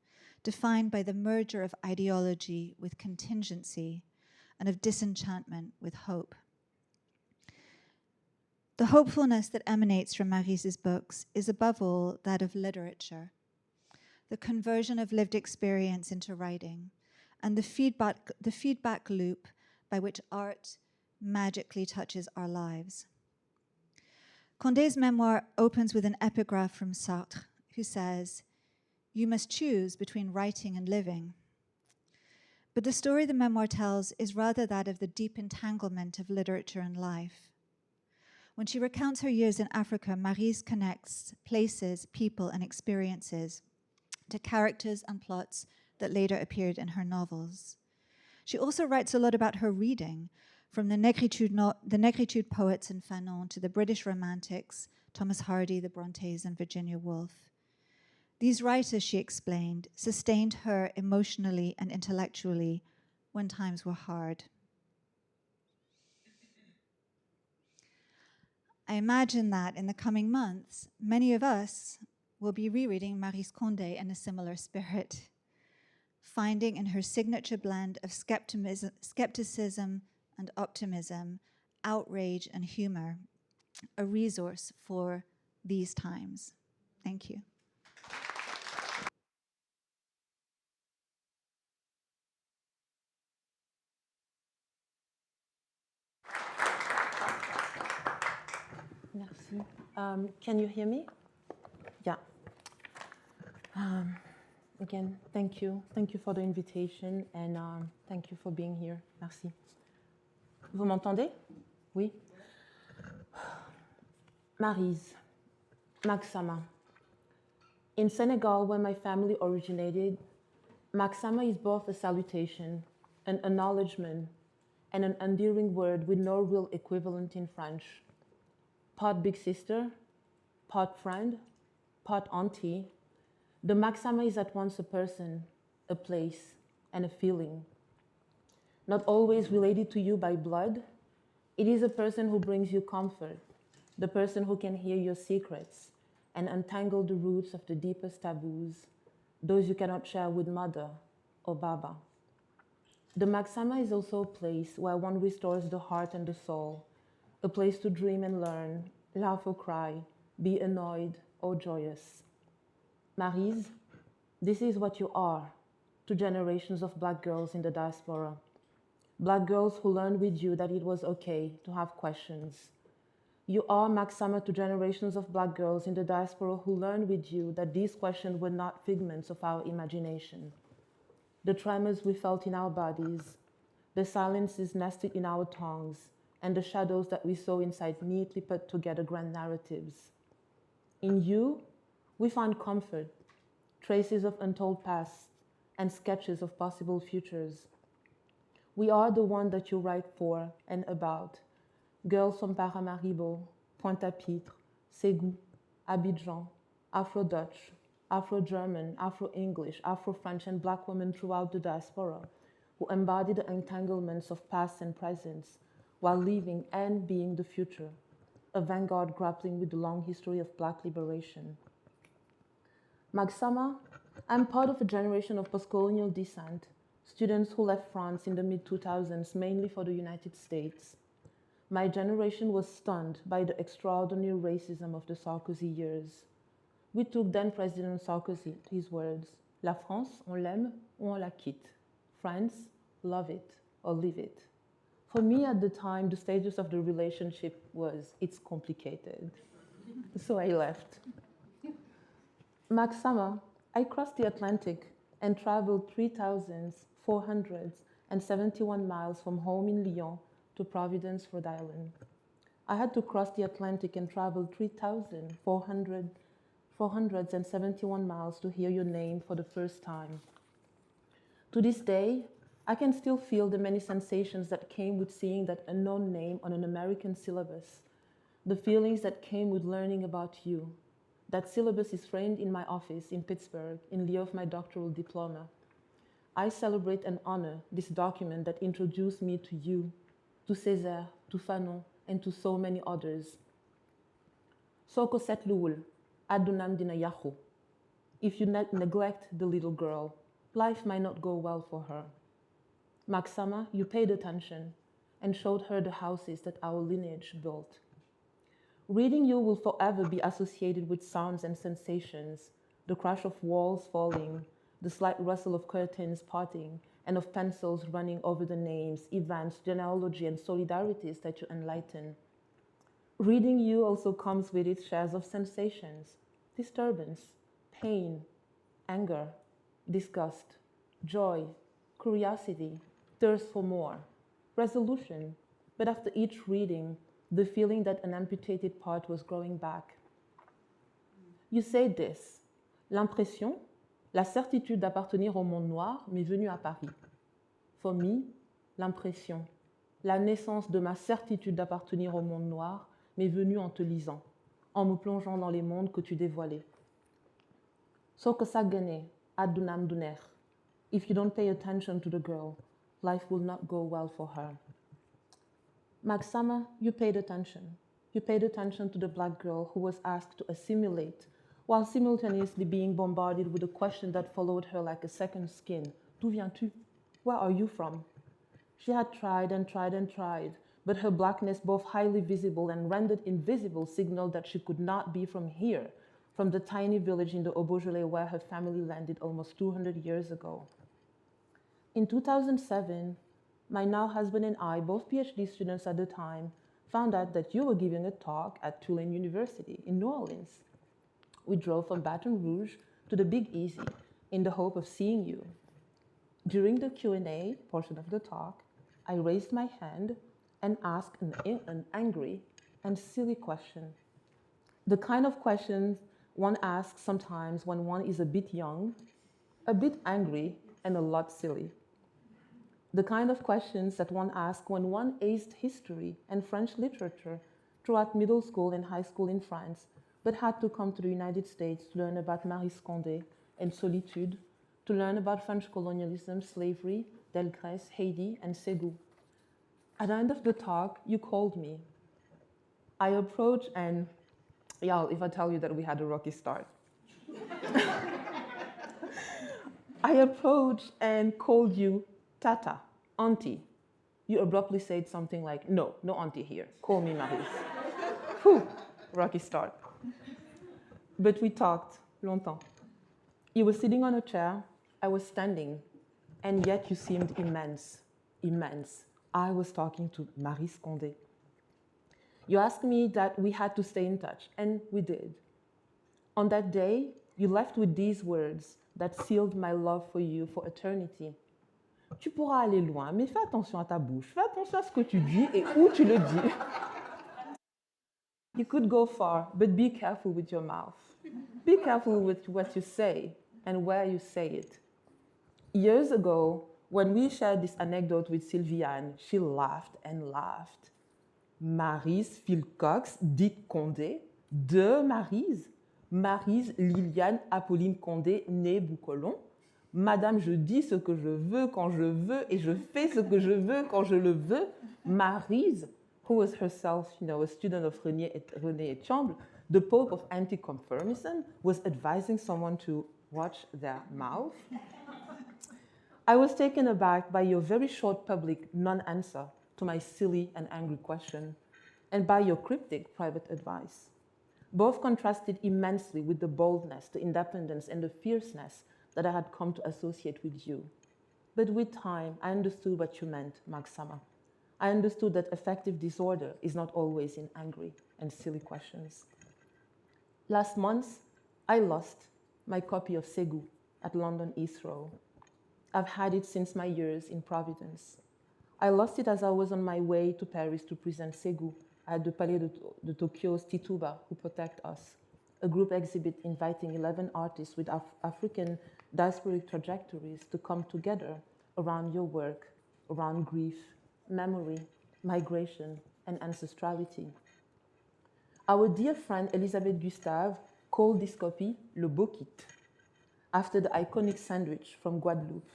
defined by the merger of ideology with contingency and of disenchantment with hope. The hopefulness that emanates from Maryse's books is above all that of literature, the conversion of lived experience into writing, and the feedback loop by which art magically touches our lives. Condé's memoir opens with an epigraph from Sartre, who says, "You must choose between writing and living." But the story the memoir tells is rather that of the deep entanglement of literature and life. When she recounts her years in Africa, Maryse connects places, people, and experiences to characters and plots that later appeared in her novels. She also writes a lot about her reading, from the Negritude poets in Fanon to the British Romantics, Thomas Hardy, the Brontes, and Virginia Woolf. These writers, she explained, sustained her emotionally and intellectually when times were hard. I imagine that in the coming months, many of us will be rereading Maryse Condé in a similar spirit, finding in her signature blend of skepticism and optimism outrage, and humor, a resource for these times. Thank you. Merci. Can you hear me? Yeah. Again, thank you. Thank you for the invitation and thank you for being here. Merci. Vous m'entendez? Oui? Maryse, Maksama. In Senegal, where my family originated, Maksama is both a salutation, an acknowledgement, and an endearing word with no real equivalent in French. Part big sister, part friend, part auntie, the Maksama is at once a person, a place, and a feeling. Not always related to you by blood, it is a person who brings you comfort, the person who can hear your secrets and untangle the roots of the deepest taboos, those you cannot share with mother or baba. The Maksama is also a place where one restores the heart and the soul, a place to dream and learn, laugh or cry, be annoyed or joyous. Maryse, this is what you are to generations of Black girls in the diaspora. Black girls who learned with you that it was okay to have questions. You are Maksama to generations of Black girls in the diaspora who learned with you that these questions were not figments of our imagination. The tremors we felt in our bodies, the silences nested in our tongues, and the shadows that we saw inside neatly put together grand narratives. In you, we find comfort, traces of untold past, and sketches of possible futures. We are the one that you write for and about. Girls from Paramaribo, Pointe-à-Pitre, Ségou, Abidjan, Afro-Dutch, Afro-German, Afro-English, Afro-French, and Black women throughout the diaspora who embody the entanglements of past and presence while living and being the future, a vanguard grappling with the long history of Black liberation. Maksama, I'm part of a generation of post-colonial descent, students who left France in the mid-2000s mainly for the United States. My generation was stunned by the extraordinary racism of the Sarkozy years. We took then President Sarkozy, his words, La France, on l'aime ou on la quitte. France, love it or leave it. For me at the time, the status of the relationship was, it's complicated. So I left. Maksama, I crossed the Atlantic and traveled 3,471 miles from home in Lyon to Providence, Rhode Island. I had to cross the Atlantic and travel 3,471 miles to hear your name for the first time. To this day, I can still feel the many sensations that came with seeing that unknown name on an American syllabus, the feelings that came with learning about you. That syllabus is framed in my office in Pittsburgh in lieu of my doctoral diploma. I celebrate and honor this document that introduced me to you, to Césaire, to Fanon, and to so many others. Soko set luul, adunam dina yahu. If you neglect the little girl, life might not go well for her. Maksama, you paid attention and showed her the houses that our lineage built. Reading you will forever be associated with sounds and sensations, the crash of walls falling, the slight rustle of curtains parting, and of pencils running over the names, events, genealogy, and solidarities that you enlighten. Reading you also comes with its shares of sensations, disturbance, pain, anger, disgust, joy, curiosity, thirst for more, resolution, but after each reading, the feeling that an amputated part was growing back. You say this, l'impression, la certitude d'appartenir au monde noir m'est venue à Paris. For me, l'impression, la naissance de ma certitude d'appartenir au monde noir m'est venue en te lisant, en me plongeant dans les mondes que tu dévoilais. Soko sagane, adunam duner. If you don't pay attention to the girl, life will not go well for her. Maksama, you paid attention. You paid attention to the Black girl who was asked to assimilate, while simultaneously being bombarded with a question that followed her like a second skin. D'où viens-tu? Where are you from? She had tried and tried and tried but her blackness, both highly visible and rendered invisible, signaled that she could not be from here, from the tiny village in the Beaujolais where her family landed almost 200 years ago. In 2007, my now husband and I, both PhD students at the time, found out that you were giving a talk at Tulane University in New Orleans. We drove from Baton Rouge to the Big Easy in the hope of seeing you. During the Q&A portion of the talk, I raised my hand and asked an angry and silly question. The kind of questions one asks sometimes when one is a bit young, a bit angry, and a lot silly. The kind of questions that one asks when one aced history and French literature throughout middle school and high school in France, but had to come to the United States to learn about Maryse Condé and Solitude, to learn about French colonialism, slavery, Delgrès, Haiti, and Ségou. At the end of the talk, you called me. I approached and, y'all, if I tell you that we had a rocky start. I approached and called you Tata, auntie. You abruptly said something like, no auntie here. Call me Maryse. Whew, rocky start. But we talked longtemps. You were sitting on a chair, I was standing, and yet you seemed immense, immense. I was talking to Maryse Condé. You asked me that we had to stay in touch, and we did. On that day, you left with these words that sealed my love for you for eternity. Tu pourras aller loin, mais fais attention à ta bouche. Fais attention à ce que tu dis et où tu le dis. You could go far, but be careful with your mouth. Be careful with what you say and where you say it. Years ago, when we shared this anecdote with Sylviane, she laughed and laughed. Maryse Philcox, dite Condé, de Maryse. Maryse Liliane Apolline Condé, née Boucolon. Madame, je dis ce que je veux quand je veux et je fais ce que je veux quand je le veux. Maryse, who was herself, a student of René Etchamble, the Pope of anti-conformism, was advising someone to watch their mouth. I was taken aback by your very short public non-answer to my silly and angry question, and by your cryptic private advice. Both contrasted immensely with the boldness, the independence, and the fierceness that I had come to associate with you. But with time, I understood what you meant, Maxama. I understood that affective disorder is not always in angry and silly questions. Last month, I lost my copy of Ségou at London Heathrow. I've had it since my years in Providence. I lost it as I was on my way to Paris to present Ségou at the Palais de Tokyo's Tituba, Who Protect Us, a group exhibit inviting 11 artists with African diasporic trajectories to come together around your work, around grief, memory, migration, and ancestrality. Our dear friend Elisabeth Gustave called this copy Le Beau Kit, after the iconic sandwich from Guadeloupe.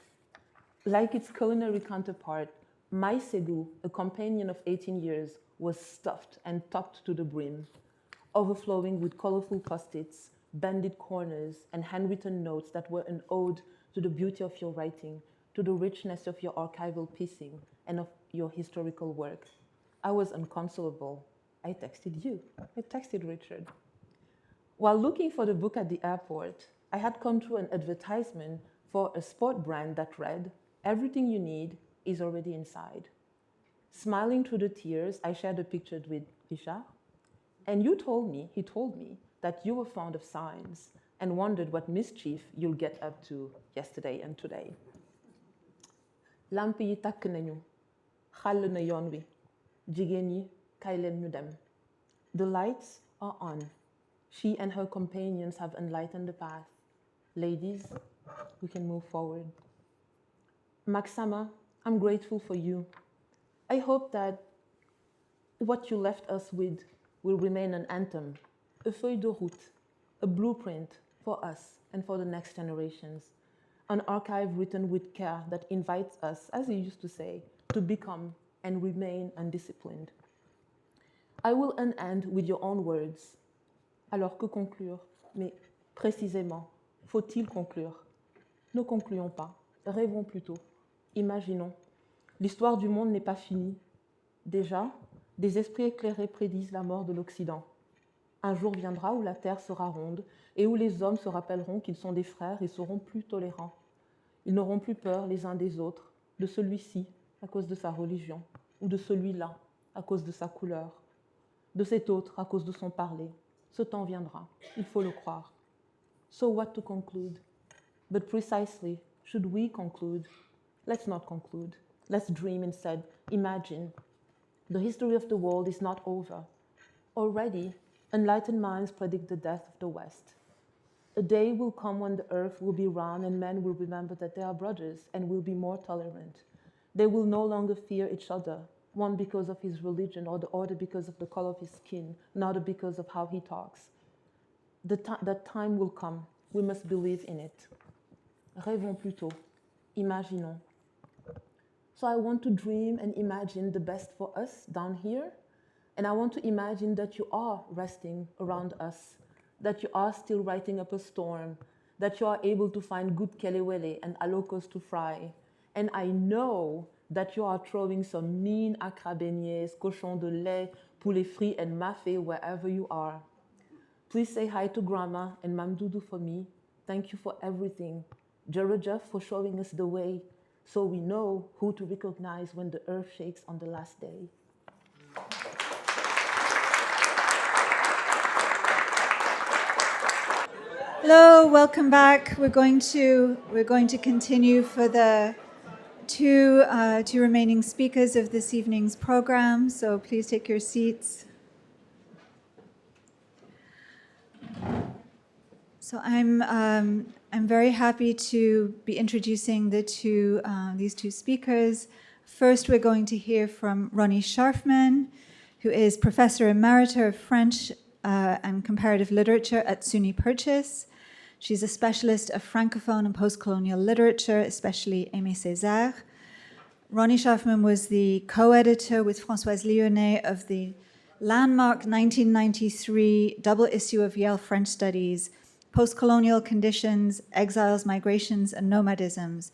Like its culinary counterpart, my Ségou, a companion of 18 years, was stuffed and topped to the brim, overflowing with colorful post-its, banded corners, and handwritten notes that were an ode to the beauty of your writing, to the richness of your archival piecing, and of your historical work. I was inconsolable. I texted you. I texted Richard. While looking for the book at the airport, I had come through an advertisement for a sport brand that read, "Everything you need is already inside." Smiling through the tears, I shared a picture with Richard, and he told me that you were fond of science and wondered what mischief you'll get up to yesterday and today. Lamp yi takk nañu, xàll na yoon wi, jigéen ñi kaay leen ñu dem. The lights are on. She and her companions have enlightened the path. Ladies, we can move forward. Maxama, I'm grateful for you. I hope that what you left us with will remain an anthem, a feuille de route, a blueprint for us and for the next generations, an archive written with care that invites us, as you used to say, to become and remain undisciplined. I will end with your own words. Alors que conclure? Mais précisément, faut-il conclure? Ne concluons pas, rêvons plutôt, imaginons. L'histoire du monde n'est pas finie. Déjà, des esprits éclairés prédisent la mort de l'Occident. Un jour viendra où la terre sera ronde et où les hommes se rappelleront qu'ils sont des frères et seront plus tolérants. Ils n'auront plus peur les uns des autres, de celui-ci à cause de sa religion, ou de celui-là à cause de sa couleur, de cet autre à cause de son parler. Ce temps viendra, il faut le croire. So what to conclude? But precisely, should we conclude? Let's not conclude. Let's dream instead, imagine. The history of the world is not over. Already, enlightened minds predict the death of the West. A day will come when the earth will be round and men will remember that they are brothers and will be more tolerant. They will no longer fear each other, one because of his religion or the other because of the color of his skin, another because of how he talks. That time will come. We must believe in it. Rêvons plutôt. Imaginons. So I want to dream and imagine the best for us down here. And I want to imagine that you are resting around us, that you are still writing up a storm, that you are able to find good kelewele and alocos to fry. And I know that you are throwing some mean akra beignets, cochon de lait, poulet frit, and mafé wherever you are. Please say hi to Grandma and Mam Dudu for me. Thank you for everything. Jeff for showing us the way, so we know who to recognize when the earth shakes on the last day. Hello, welcome back. We're going to continue for the two remaining speakers of this evening's program. So please take your seats. So I'm very happy to be introducing these two speakers. First, we're going to hear from Ronnie Scharfman, who is Professor Emerita of French and Comparative Literature at SUNY Purchase. She's a specialist of Francophone and post-colonial literature, especially Aimé Césaire. Ronnie Scharfman was the co-editor with Françoise Lyonnais of the landmark 1993 double issue of Yale French Studies, Post-Colonial Conditions, Exiles, Migrations, and Nomadisms,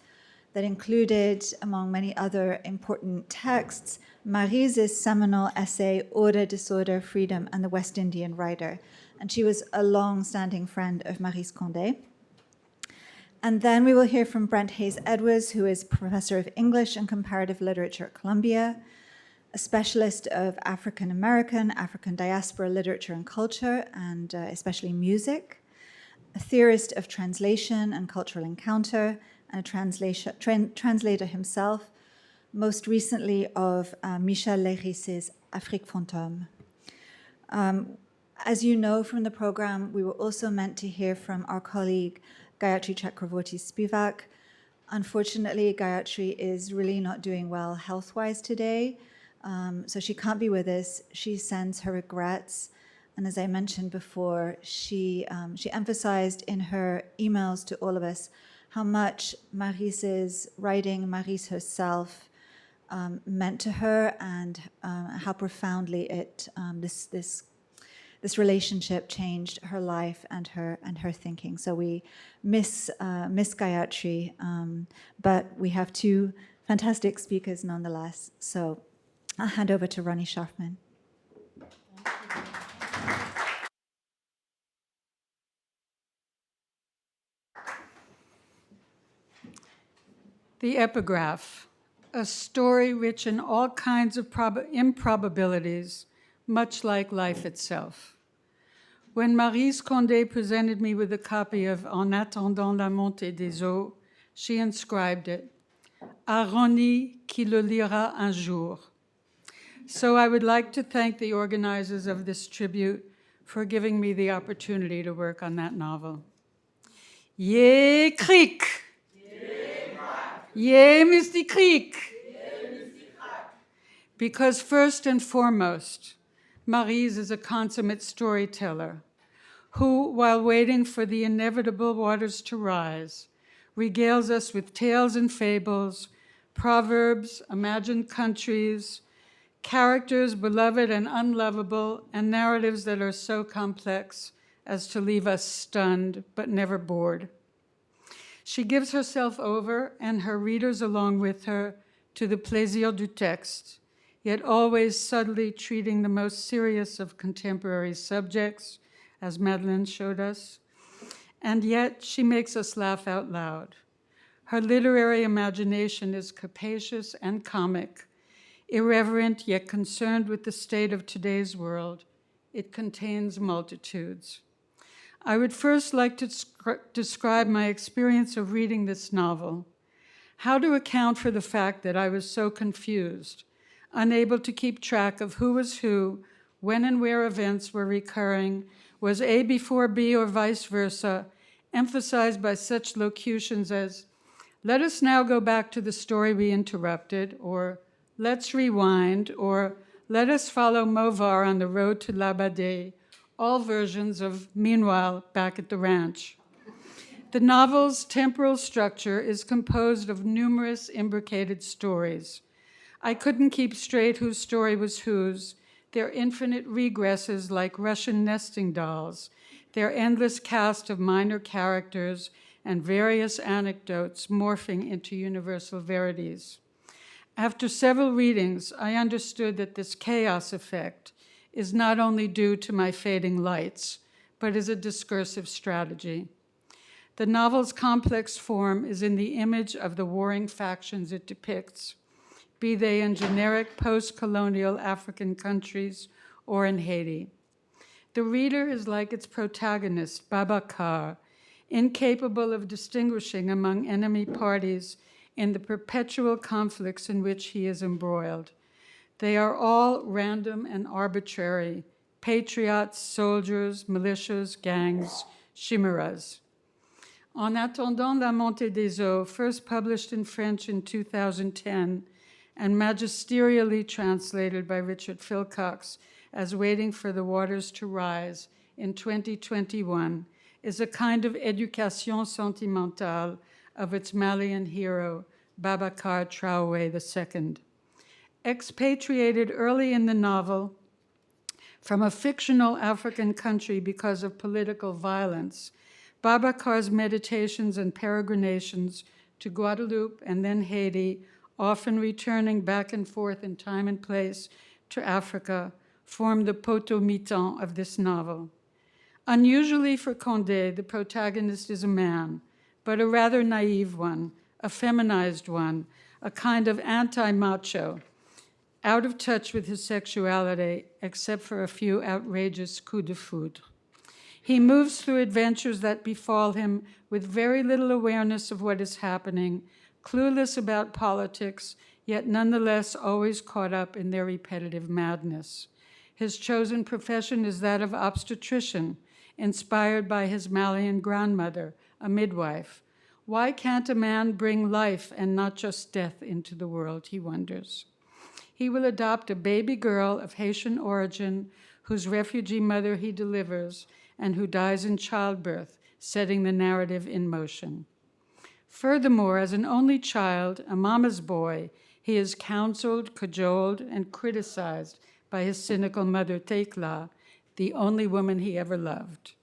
that included, among many other important texts, Maryse's seminal essay, Order, Disorder, Freedom, and the West Indian Writer. And she was a long-standing friend of Maryse Condé. And then we will hear from Brent Edwards, who is Professor of English and Comparative Literature at Columbia, a specialist of African American, African diaspora literature and culture, and especially music, a theorist of translation and cultural encounter, and a translator himself, most recently of Michel Leiris's Afrique Fantôme. As you know from the program, we were also meant to hear from our colleague Gayatri Chakravorty-Spivak. Unfortunately, Gayatri is really not doing well health-wise today, so she can't be with us. She sends her regrets. And as I mentioned before, she emphasized in her emails to all of us how much Maryse's writing, Maryse herself, meant to her, and how profoundly this relationship changed her life and her thinking. So we miss Gayatri, but we have two fantastic speakers nonetheless. So I'll hand over to Ronnie Scharfman. The epigraph, a story rich in all kinds of improbabilities, much like life itself. When Maryse Condé presented me with a copy of En attendant la montée des eaux, she inscribed it, à Ronnie qui le lira un jour. So I would like to thank the organizers of this tribute for giving me the opportunity to work on that novel. Yay, Krik! Yay, Mr. Krik! Because first and foremost, Maryse is a consummate storyteller who, while waiting for the inevitable waters to rise, regales us with tales and fables, proverbs, imagined countries, characters beloved and unlovable, and narratives that are so complex as to leave us stunned but never bored. She gives herself over, and her readers along with her, to the plaisir du texte, yet always subtly treating the most serious of contemporary subjects, as Madeleine showed us. And yet she makes us laugh out loud. Her literary imagination is capacious and comic, irreverent yet concerned with the state of today's world. It contains multitudes. I would first like to describe my experience of reading this novel, how to account for the fact that I was so confused, unable to keep track of who was who, when and where events were recurring, was A before B or vice versa, emphasized by such locutions as, "Let us now go back to the story we interrupted," or "Let's rewind," or "Let us follow Movar on the road to Labadé," all versions of "Meanwhile, back at the ranch." The novel's temporal structure is composed of numerous imbricated stories. I couldn't keep straight whose story was whose, their infinite regresses like Russian nesting dolls, their endless cast of minor characters, and various anecdotes morphing into universal verities. After several readings, I understood that this chaos effect is not only due to my fading lights, but is a discursive strategy. The novel's complex form is in the image of the warring factions it depicts, be they in generic post-colonial African countries or in Haiti. The reader is like its protagonist, Babacar, incapable of distinguishing among enemy parties in the perpetual conflicts in which he is embroiled. They are all random and arbitrary, patriots, soldiers, militias, gangs, chimeras. En attendant la montée des eaux, first published in French in 2010 and magisterially translated by Richard Philcox as Waiting for the Waters to Rise in 2021, is a kind of éducation sentimentale of its Malian hero, Babacar Traoré II. Expatriated early in the novel from a fictional African country because of political violence, Babacar's meditations and peregrinations to Guadeloupe and then Haiti, often returning back and forth in time and place to Africa, form the potomitan of this novel. Unusually for Condé, the protagonist is a man, but a rather naive one, a feminized one, a kind of anti-macho, out of touch with his sexuality, except for a few outrageous coups de foudre. He moves through adventures that befall him with very little awareness of what is happening, clueless about politics, yet nonetheless always caught up in their repetitive madness. His chosen profession is that of obstetrician, inspired by his Malian grandmother, a midwife. Why can't a man bring life and not just death into the world, he wonders. He will adopt a baby girl of Haitian origin whose refugee mother he delivers and who dies in childbirth, setting the narrative in motion. Furthermore, as an only child, a mama's boy, he is counseled, cajoled, and criticized by his cynical mother, Tekla, the only woman he ever loved.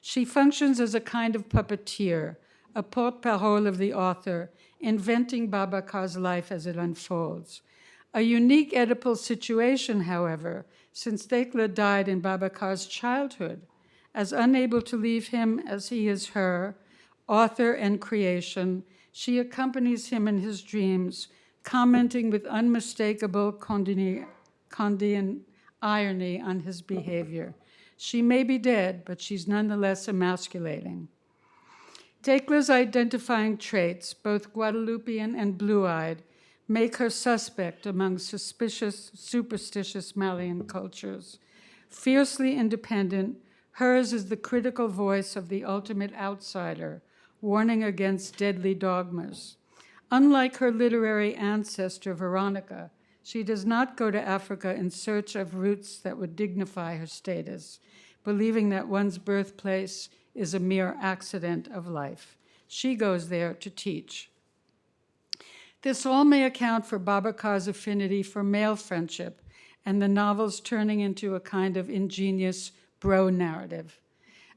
She functions as a kind of puppeteer, a porte-parole of the author, inventing Babacar's life as it unfolds. A unique Oedipal situation, however, since Tekla died in Babacar's childhood, as unable to leave him as he is her, author and creation, she accompanies him in his dreams, commenting with unmistakable Condean irony on his behavior. She may be dead, but she's nonetheless emasculating. Tekla's identifying traits, both Guadeloupean and blue-eyed, make her suspect among suspicious, superstitious Malian cultures. Fiercely independent, hers is the critical voice of the ultimate outsider, warning against deadly dogmas. Unlike her literary ancestor, Veronica, she does not go to Africa in search of roots that would dignify her status, believing that one's birthplace is a mere accident of life. She goes there to teach. This all may account for Babacar's affinity for male friendship and the novel's turning into a kind of ingenious bro narrative.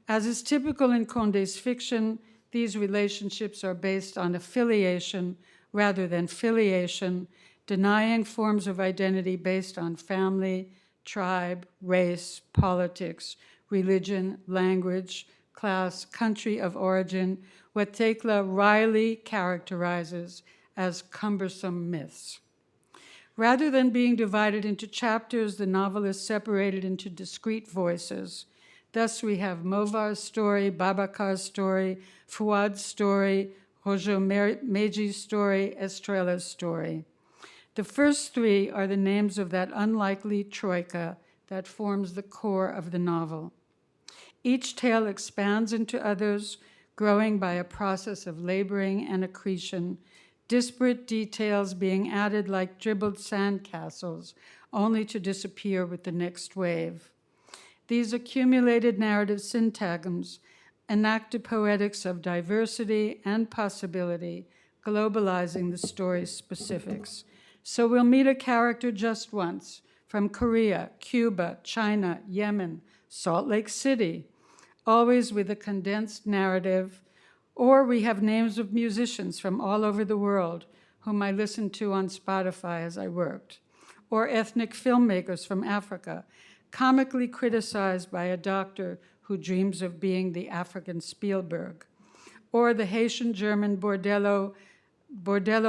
As is typical in Condé's fiction, these relationships are based on affiliation rather than filiation, denying forms of identity based on family, tribe, race, politics, religion, language, class, country of origin, what Thekla wryly characterizes as cumbersome myths. Rather than being divided into chapters, the novel is separated into discrete voices. Thus, we have Movar's story, Babacar's story, Fouad's story, Roger Meji's story, Estrella's story. The first three are the names of that unlikely troika that forms the core of the novel. Each tale expands into others, growing by a process of laboring and accretion, disparate details being added like dribbled sandcastles, only to disappear with the next wave. These accumulated narrative syntagms enact a poetics of diversity and possibility, globalizing the story's specifics. So we'll meet a character just once, from Korea, Cuba, China, Yemen, Salt Lake City, always with a condensed narrative, or we have names of musicians from all over the world whom I listened to on Spotify as I worked, or ethnic filmmakers from Africa, comically criticized by a doctor who dreams of being the African Spielberg, or the Haitian-German bordello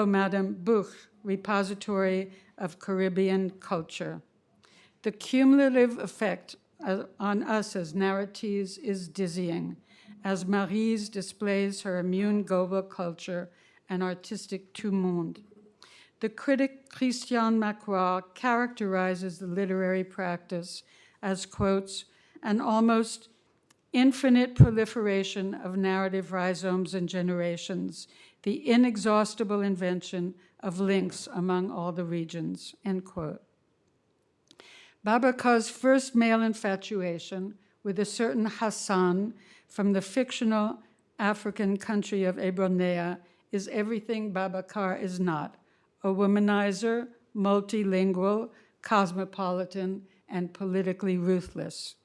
Madame Buch, repository of Caribbean culture. The cumulative effect on us as narratees is dizzying, as Maryse displays her immune global culture and artistic tout monde. The critic Christian Macroix characterizes the literary practice as, quotes, an almost infinite proliferation of narrative rhizomes and generations, the inexhaustible invention of links among all the regions, end quote. Babacar's first male infatuation with a certain Hassan from the fictional African country of Ebronea is everything Babacar is not, a womanizer, multilingual, cosmopolitan, and politically ruthless.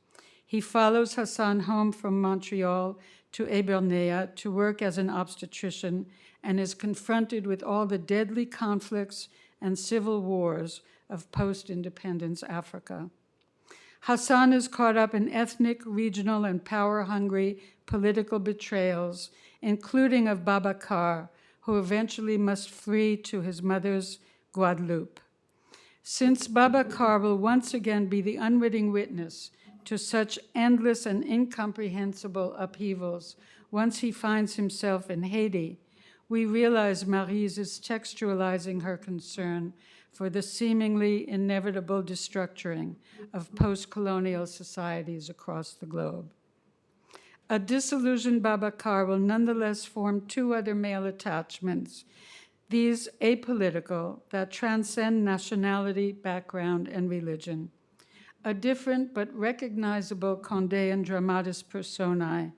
He follows Hassan home from Montreal to Ebronea to work as an obstetrician and is confronted with all the deadly conflicts and civil wars of post-independence Africa. Hassan is caught up in ethnic, regional, and power-hungry political betrayals, including of Babacar, who eventually must flee to his mother's Guadeloupe. Since Babacar will once again be the unwitting witness to such endless and incomprehensible upheavals once he finds himself in Haiti, we realize Maryse is textualizing her concern for the seemingly inevitable destructuring of post-colonial societies across the globe. A disillusioned Babacar will nonetheless form two other male attachments, these apolitical that transcend nationality, background, and religion. A different but recognizable Condé and dramatis personae,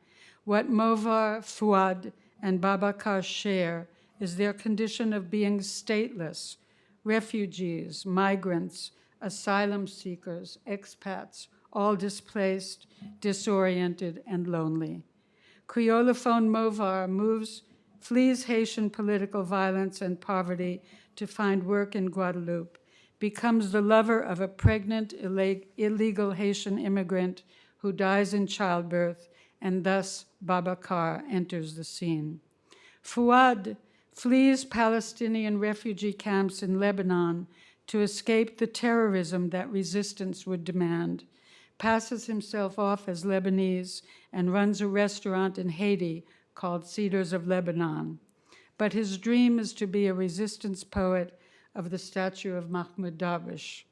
what Movar, Fouad, and Babacar share is their condition of being stateless, refugees, migrants, asylum seekers, expats, all displaced, disoriented, and lonely. Creolophone Movar flees Haitian political violence and poverty to find work in Guadeloupe, becomes the lover of a pregnant, illegal Haitian immigrant who dies in childbirth, and thus Babacar enters the scene. Fouad flees Palestinian refugee camps in Lebanon to escape the terrorism that resistance would demand, passes himself off as Lebanese, and runs a restaurant in Haiti called Cedars of Lebanon. But his dream is to be a resistance poet of the statue of Mahmoud Darwish.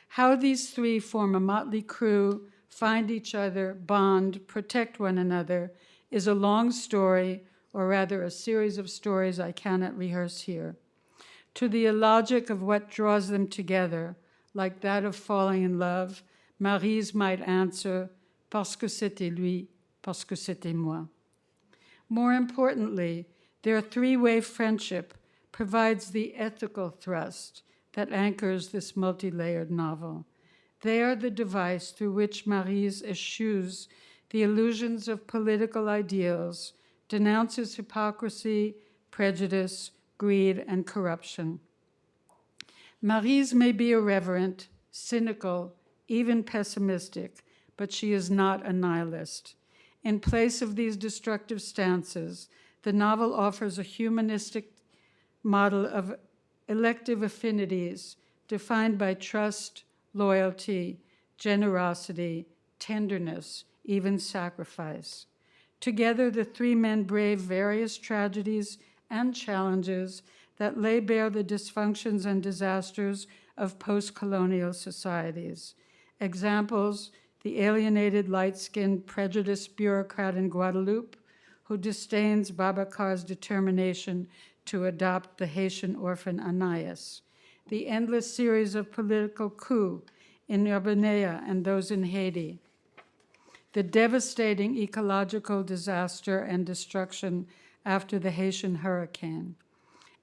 How these three form a motley crew, find each other, bond, protect one another, is a long story, or rather a series of stories I cannot rehearse here. To the illogic of what draws them together, like that of falling in love, Maryse might answer, parce que c'était lui, parce que c'était moi. More importantly, their three-way friendship provides the ethical thrust that anchors this multi-layered novel. They are the device through which Maryse eschews the illusions of political ideals, denounces hypocrisy, prejudice, greed, and corruption. Maryse may be irreverent, cynical, even pessimistic, but she is not a nihilist. In place of these destructive stances, the novel offers a humanistic model of elective affinities defined by trust, loyalty, generosity, tenderness, even sacrifice. Together, the three men brave various tragedies and challenges that lay bare the dysfunctions and disasters of post-colonial societies. Examples: the alienated, light-skinned, prejudiced bureaucrat in Guadeloupe who disdains Babacar's determination to adopt the Haitian orphan Anais, the endless series of political coups in Guinea and those in Haiti, the devastating ecological disaster and destruction after the Haitian hurricane.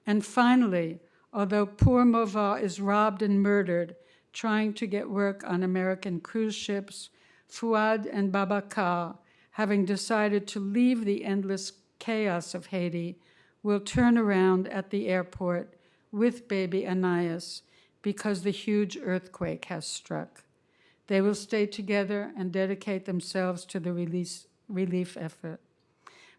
And finally, although poor Mauvais is robbed and murdered trying to get work on American cruise ships, Fouad and Babacar, having decided to leave the endless chaos of Haiti, will turn around at the airport with baby Anais because the huge earthquake has struck. They will stay together and dedicate themselves to the relief effort.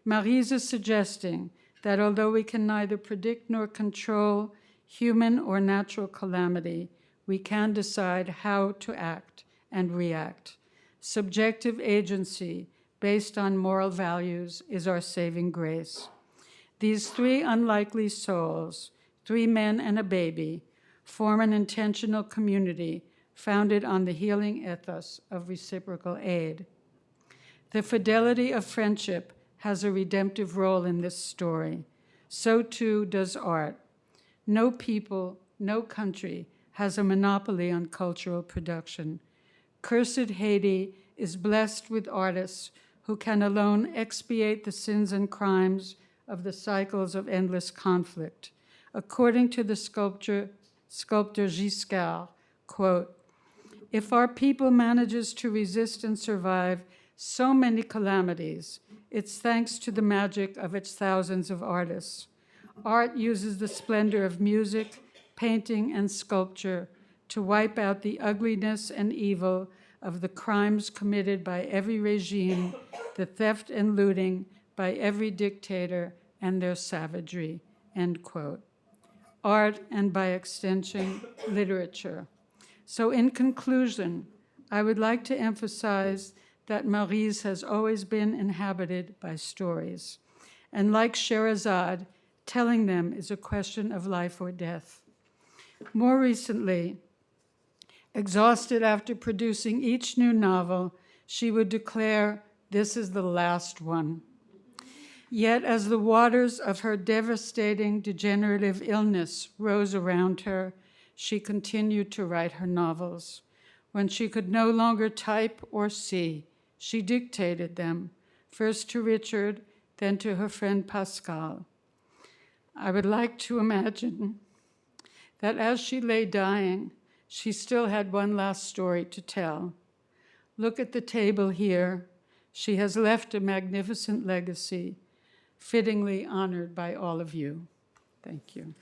Maryse is suggesting that although we can neither predict nor control human or natural calamity, we can decide how to act and react. Subjective agency based on moral values is our saving grace. These three unlikely souls, 3 men and a baby, form an intentional community founded on the healing ethos of reciprocal aid. The fidelity of friendship has a redemptive role in this story. So too does art. No people, no country has a monopoly on cultural production. Cursed Haiti is blessed with artists who can alone expiate the sins and crimes of the cycles of endless conflict. According to the sculptor Giscard, quote, "If our people manages to resist and survive so many calamities, it's thanks to the magic of its thousands of artists. Art uses the splendor of music, painting, and sculpture to wipe out the ugliness and evil of the crimes committed by every regime, the theft and looting by every dictator, and their savagery," end quote. Art, and by extension, literature. So in conclusion, I would like to emphasize that Maryse has always been inhabited by stories. And like Sherazade, telling them is a question of life or death. More recently, exhausted after producing each new novel, she would declare, "This is the last one." Yet as the waters of her devastating degenerative illness rose around her, she continued to write her novels. When she could no longer type or see, she dictated them, first to Richard, then to her friend Pascal. I would like to imagine that as she lay dying, she still had one last story to tell. Look at the table here. She has left a magnificent legacy, fittingly honored by all of you. Thank you.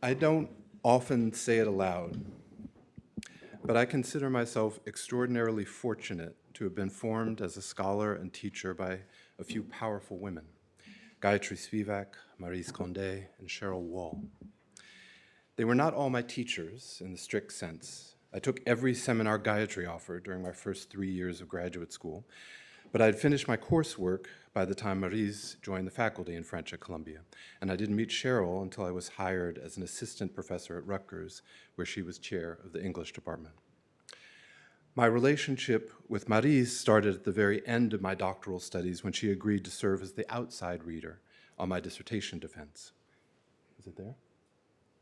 I don't often say it aloud, but I consider myself extraordinarily fortunate to have been formed as a scholar and teacher by a few powerful women, Gayatri Spivak, Maryse Condé, and Cheryl Wall. They were not all my teachers in the strict sense. I took every seminar Gayatri offered during my first 3 years of graduate school, but I had finished my coursework by the time Maryse joined the faculty in French at Columbia, and I didn't meet Cheryl until I was hired as an assistant professor at Rutgers, where she was chair of the English department. My relationship with Maryse started at the very end of my doctoral studies when she agreed to serve as the outside reader on my dissertation defense. Is it there?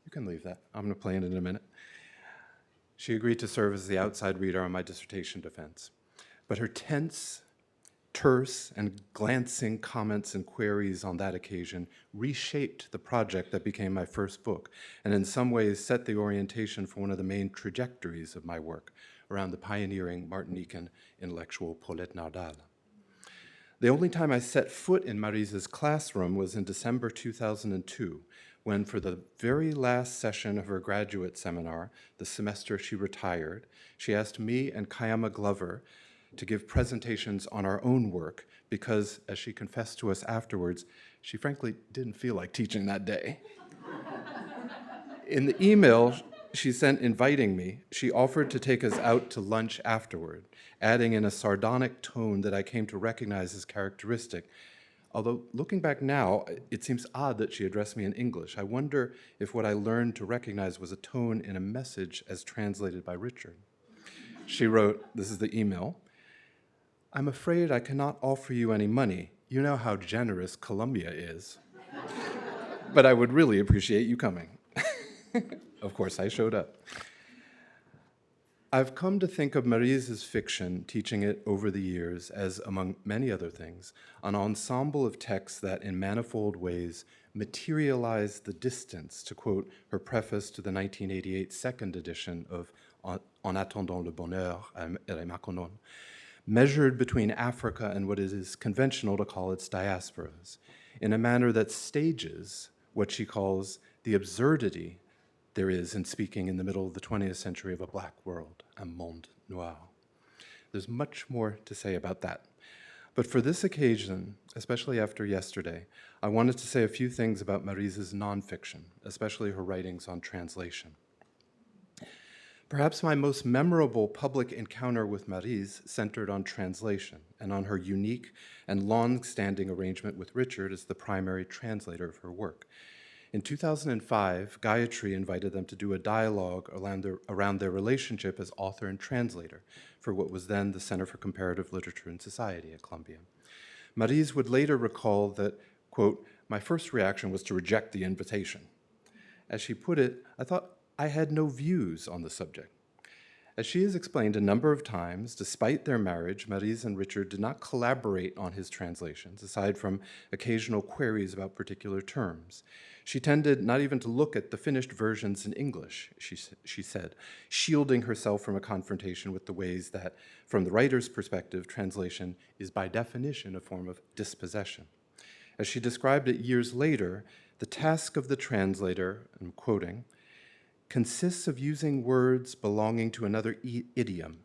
You can leave that. I'm going to play it in a minute. She agreed to serve as the outside reader on my dissertation defense. But her tense, terse, and glancing comments and queries on that occasion reshaped the project that became my first book, and in some ways set the orientation for one of the main trajectories of my work around the pioneering Martinican intellectual Paulette Nardal. The only time I set foot in Maryse's classroom was in December 2002, when for the very last session of her graduate seminar, the semester she retired, she asked me and Kayama Glover to give presentations on our own work because, as she confessed to us afterwards, she frankly didn't feel like teaching that day. In the email she sent inviting me, she offered to take us out to lunch afterward, adding in a sardonic tone that I came to recognize as characteristic. Although looking back now, it seems odd that she addressed me in English. I wonder if what I learned to recognize was a tone in a message as translated by Richard. She wrote, this is the email, "I'm afraid I cannot offer you any money. You know how generous Colombia is. But I would really appreciate you coming." Of course, I showed up. I've come to think of Maryse's fiction, teaching it over the years, as, among many other things, an ensemble of texts that, in manifold ways, materialize the distance, to quote her preface to the 1988 second edition of En attendant le bonheur, measured between Africa and what it is conventional to call its diasporas, in a manner that stages what she calls the absurdity there is in speaking in the middle of the 20th century of a black world, un monde noir. There's much more to say about that. But for this occasion, especially after yesterday, I wanted to say a few things about Maryse's nonfiction, especially her writings on translation. Perhaps my most memorable public encounter with Maryse centered on translation and on her unique and long-standing arrangement with Richard as the primary translator of her work. In 2005, Gayatri invited them to do a dialogue around their relationship as author and translator for what was then the Center for Comparative Literature and Society at Columbia. Maryse would later recall that, quote, "My first reaction was to reject the invitation. As she put it, I thought I had no views on the subject." As she has explained a number of times, despite their marriage, Maryse and Richard did not collaborate on his translations, aside from occasional queries about particular terms. She tended not even to look at the finished versions in English, she said, shielding herself from a confrontation with the ways that, from the writer's perspective, translation is by definition a form of dispossession. As she described it years later, the task of the translator, I'm quoting, "consists of using words belonging to another idiom,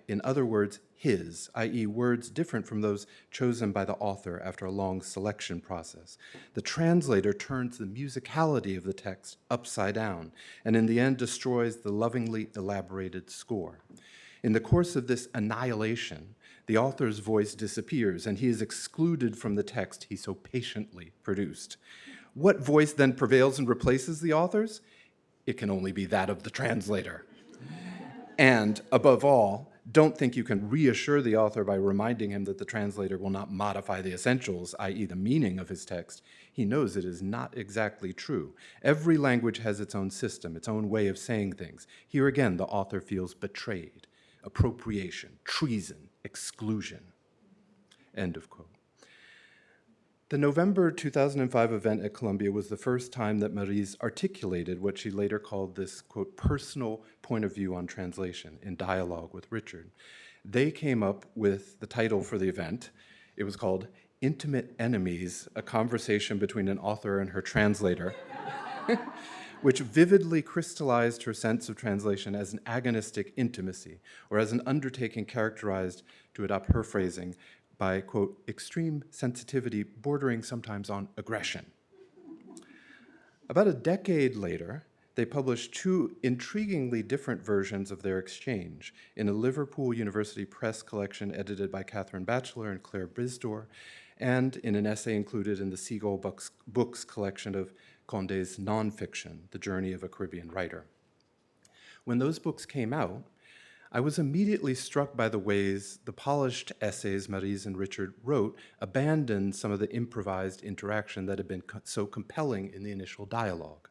in other words, his, i.e. words different from those chosen by the author after a long selection process. The translator turns the musicality of the text upside down, and in the end destroys the lovingly elaborated score. In the course of this annihilation, the author's voice disappears, and he is excluded from the text he so patiently produced. What voice then prevails and replaces the author's? It can only be that of the translator. And above all, don't think you can reassure the author by reminding him that the translator will not modify the essentials, i.e. the meaning of his text. He knows it is not exactly true. Every language has its own system, its own way of saying things. Here again, the author feels betrayed, appropriation, treason, exclusion." End of quote. The November 2005 event at Columbia was the first time that Maryse articulated what she later called this, quote, personal point of view on translation in dialogue with Richard. They came up with the title for the event. It was called Intimate Enemies, a conversation between an author and her translator, which vividly crystallized her sense of translation as an agonistic intimacy, or as an undertaking characterized, to adopt her phrasing, by, quote, extreme sensitivity bordering sometimes on aggression. About a decade later, they published two intriguingly different versions of their exchange in a Liverpool University Press collection edited by Catherine Batchelor and Claire Brisdor, and in an essay included in the Seagull Books collection of Condé's nonfiction, The Journey of a Caribbean Writer. When those books came out, I was immediately struck by the ways the polished essays Maryse and Richard wrote abandoned some of the improvised interaction that had been so compelling in the initial dialogue.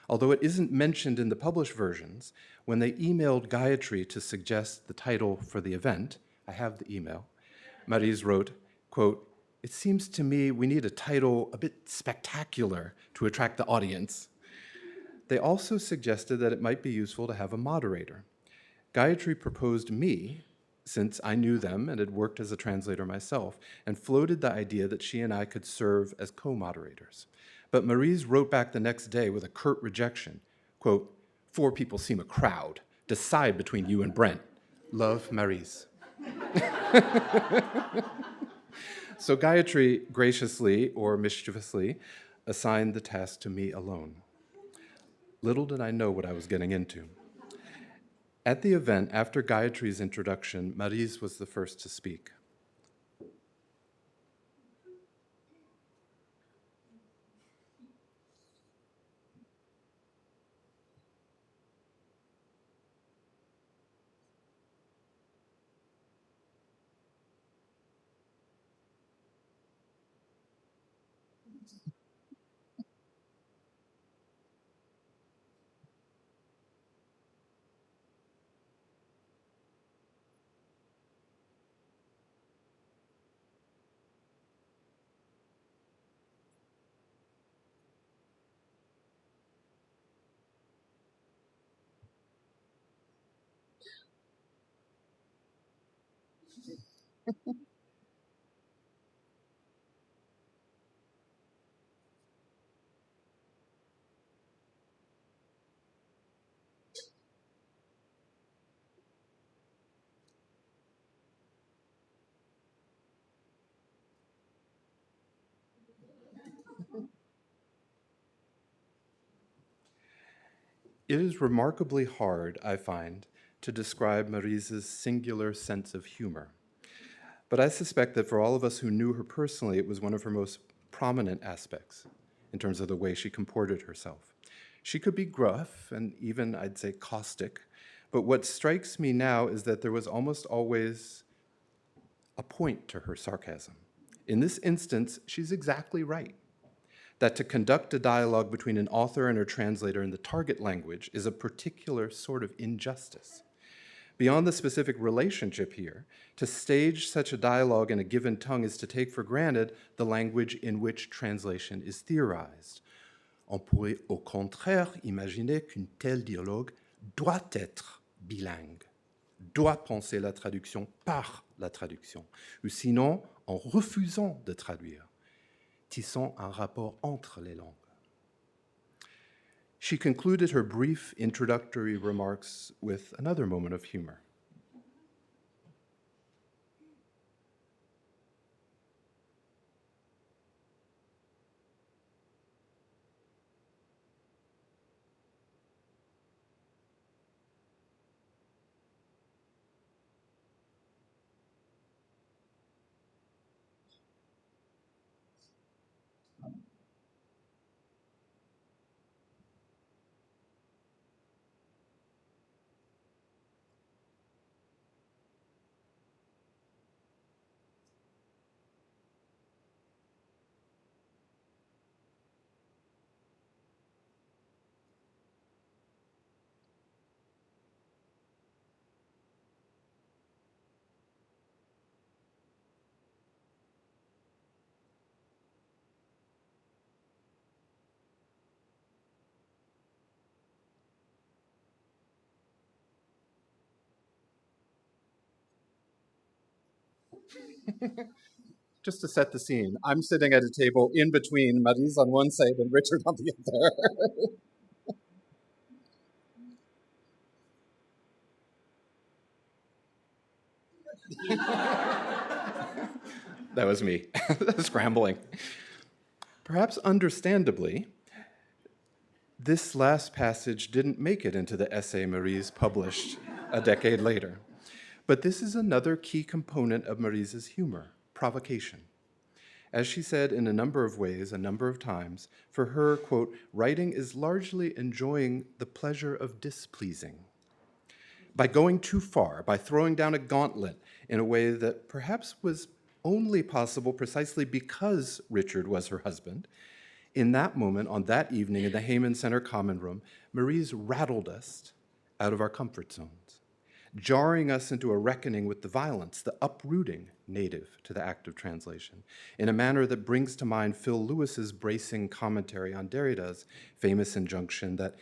Although it isn't mentioned in the published versions, when they emailed Gayatri to suggest the title for the event, I have the email, Maryse wrote, quote, "It seems to me we need a title a bit spectacular to attract the audience." They also suggested that it might be useful to have a moderator. Gayatri proposed me, since I knew them and had worked as a translator myself, and floated the idea that she and I could serve as co-moderators. But Maryse wrote back the next day with a curt rejection, quote, "4 people seem a crowd. Decide between you and Brent. Love, Maryse." So Gayatri graciously or mischievously assigned the task to me alone. Little did I know what I was getting into. At the event, after Gayatri's introduction, Maryse was the first to speak. It is remarkably hard, I find, to describe Maryse's singular sense of humor. But I suspect that for all of us who knew her personally, it was one of her most prominent aspects in terms of the way she comported herself. She could be gruff and even, I'd say, caustic, but what strikes me now is that there was almost always a point to her sarcasm. In this instance, she's exactly right, that to conduct a dialogue between an author and her translator in the target language is a particular sort of injustice. Beyond the specific relationship here, to stage such a dialogue in a given tongue is to take for granted the language in which translation is theorized. On pourrait au contraire imaginer qu'un tel dialogue doit être bilingue, doit penser la traduction par la traduction, ou sinon en refusant de traduire, tissant un rapport entre les langues. She concluded her brief introductory remarks with another moment of humor. Just to set the scene, I'm sitting at a table in between Maryse on one side and Richard on the other. That was me, scrambling. Perhaps understandably, this last passage didn't make it into the essay Maryse published a decade later. But this is another key component of Maryse's humor, provocation. As she said in a number of ways, a number of times, for her, quote, writing is largely enjoying the pleasure of displeasing. By going too far, by throwing down a gauntlet in a way that perhaps was only possible precisely because Richard was her husband, in that moment, on that evening in the Heyman Center Common Room, Maryse rattled us out of our comfort zones, jarring us into a reckoning with the violence, the uprooting native to the act of translation, in a manner that brings to mind Phil Lewis's bracing commentary on Derrida's famous injunction that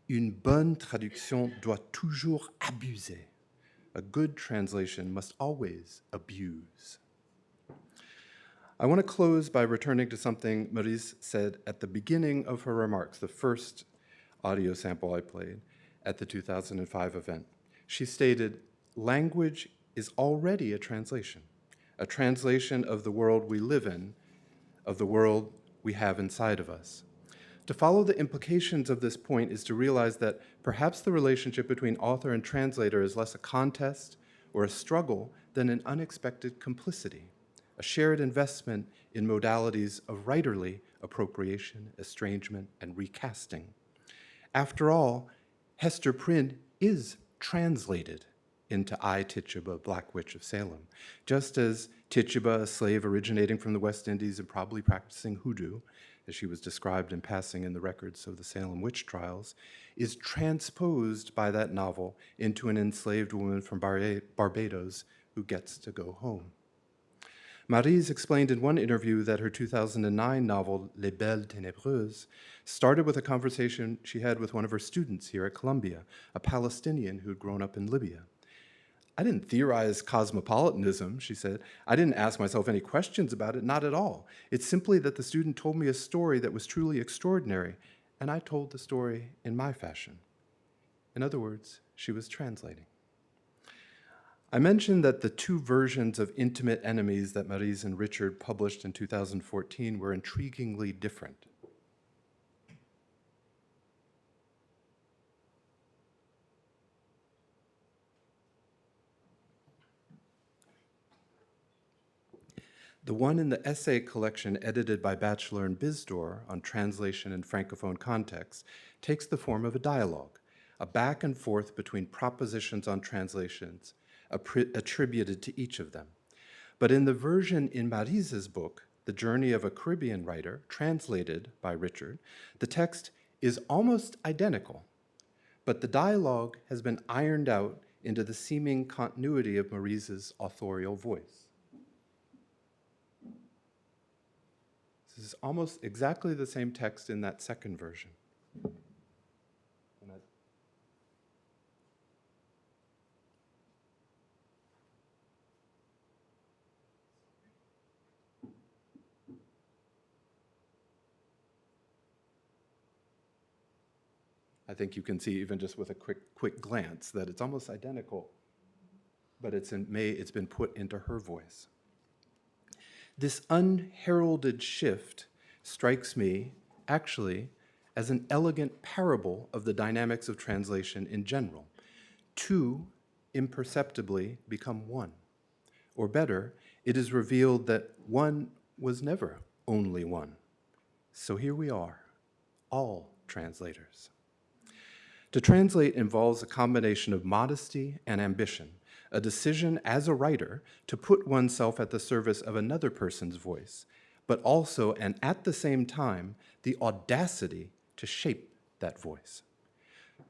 une bonne traduction doit toujours abuser A good translation must always abuse. I want to close by returning to something Maryse said at the beginning of her remarks, the first audio sample I played at the 2005 event. She stated, "Language is already a translation of the world we live in, of the world we have inside of us." To follow the implications of this point is to realize that perhaps the relationship between author and translator is less a contest or a struggle than an unexpected complicity, a shared investment in modalities of writerly appropriation, estrangement, and recasting. After all, Hester Prynne is translated into I, Tituba, Black Witch of Salem, just as Tituba, a slave originating from the West Indies and probably practicing hoodoo, as she was described in passing in the records of the Salem witch trials, is transposed by that novel into an enslaved woman from Barbados who gets to go home. Maryse explained in one interview that her 2009 novel, Les Belles Ténébreuses, started with a conversation she had with one of her students here at Columbia, a Palestinian who had grown up in Libya. "I didn't theorize cosmopolitanism," she said. "I didn't ask myself any questions about it, not at all. It's simply that the student told me a story that was truly extraordinary, and I told the story in my fashion." In other words, she was translating. I mentioned that the two versions of Intimate Enemies that Maryse and Richard published in 2014 were intriguingly different. The one in the essay collection edited by Batchelor and Bisdor on translation in Francophone context takes the form of a dialogue, a back and forth between propositions on translations attributed to each of them. But in the version in Maryse's book, The Journey of a Caribbean Writer, translated by Richard, the text is almost identical, but the dialogue has been ironed out into the seeming continuity of Maryse's authorial voice. This is almost exactly the same text in that second version. I think you can see, even just with a quick glance, that it's almost identical, but it's been put into her voice. This unheralded shift strikes me, actually, as an elegant parable of the dynamics of translation in general. Two imperceptibly become one. Or better, it is revealed that one was never only one. So here we are, all translators. To translate involves a combination of modesty and ambition, a decision as a writer to put oneself at the service of another person's voice, but also, and at the same time, the audacity to shape that voice.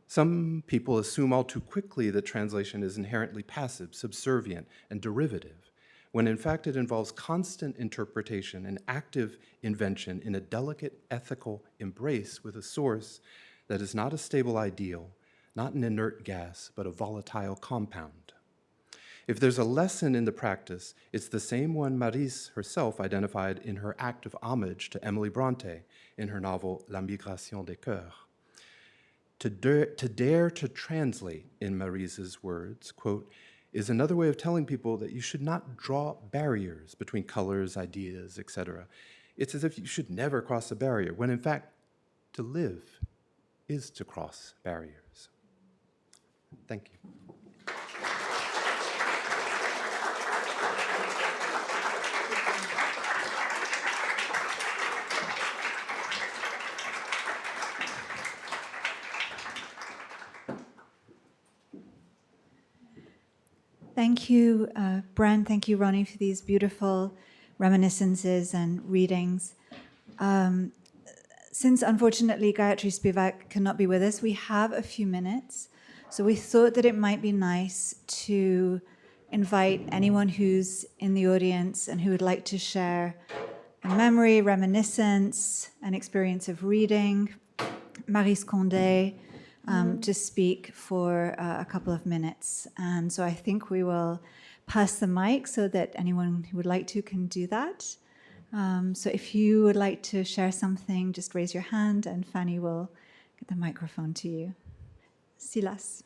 Some people assume all too quickly that translation is inherently passive, subservient, and derivative, when in fact it involves constant interpretation and active invention in a delicate ethical embrace with a source that is not a stable ideal, not an inert gas, but a volatile compound. If there's a lesson in the practice, it's the same one Maryse herself identified in her act of homage to Emily Bronte in her novel La Migration des Cœurs. To dare to translate, in Maryse's words, quote, is another way of telling people that you should not draw barriers between colors, ideas, etc. It's as if you should never cross a barrier, when in fact, to live is to cross barriers. Thank you. Thank you, Brent. Thank you, Ronnie, for these beautiful reminiscences and readings. Since, unfortunately, Gayatri Spivak cannot be with us, we have a few minutes. So we thought that it might be nice to invite anyone who's in the audience and who would like to share a memory, reminiscence, an experience of reading, Maryse Condé, to speak for a couple of minutes. And so I think we will pass the mic so that anyone who would like to can do that. So if you would like to share something, just raise your hand and Fanny will get the microphone to you. Silas.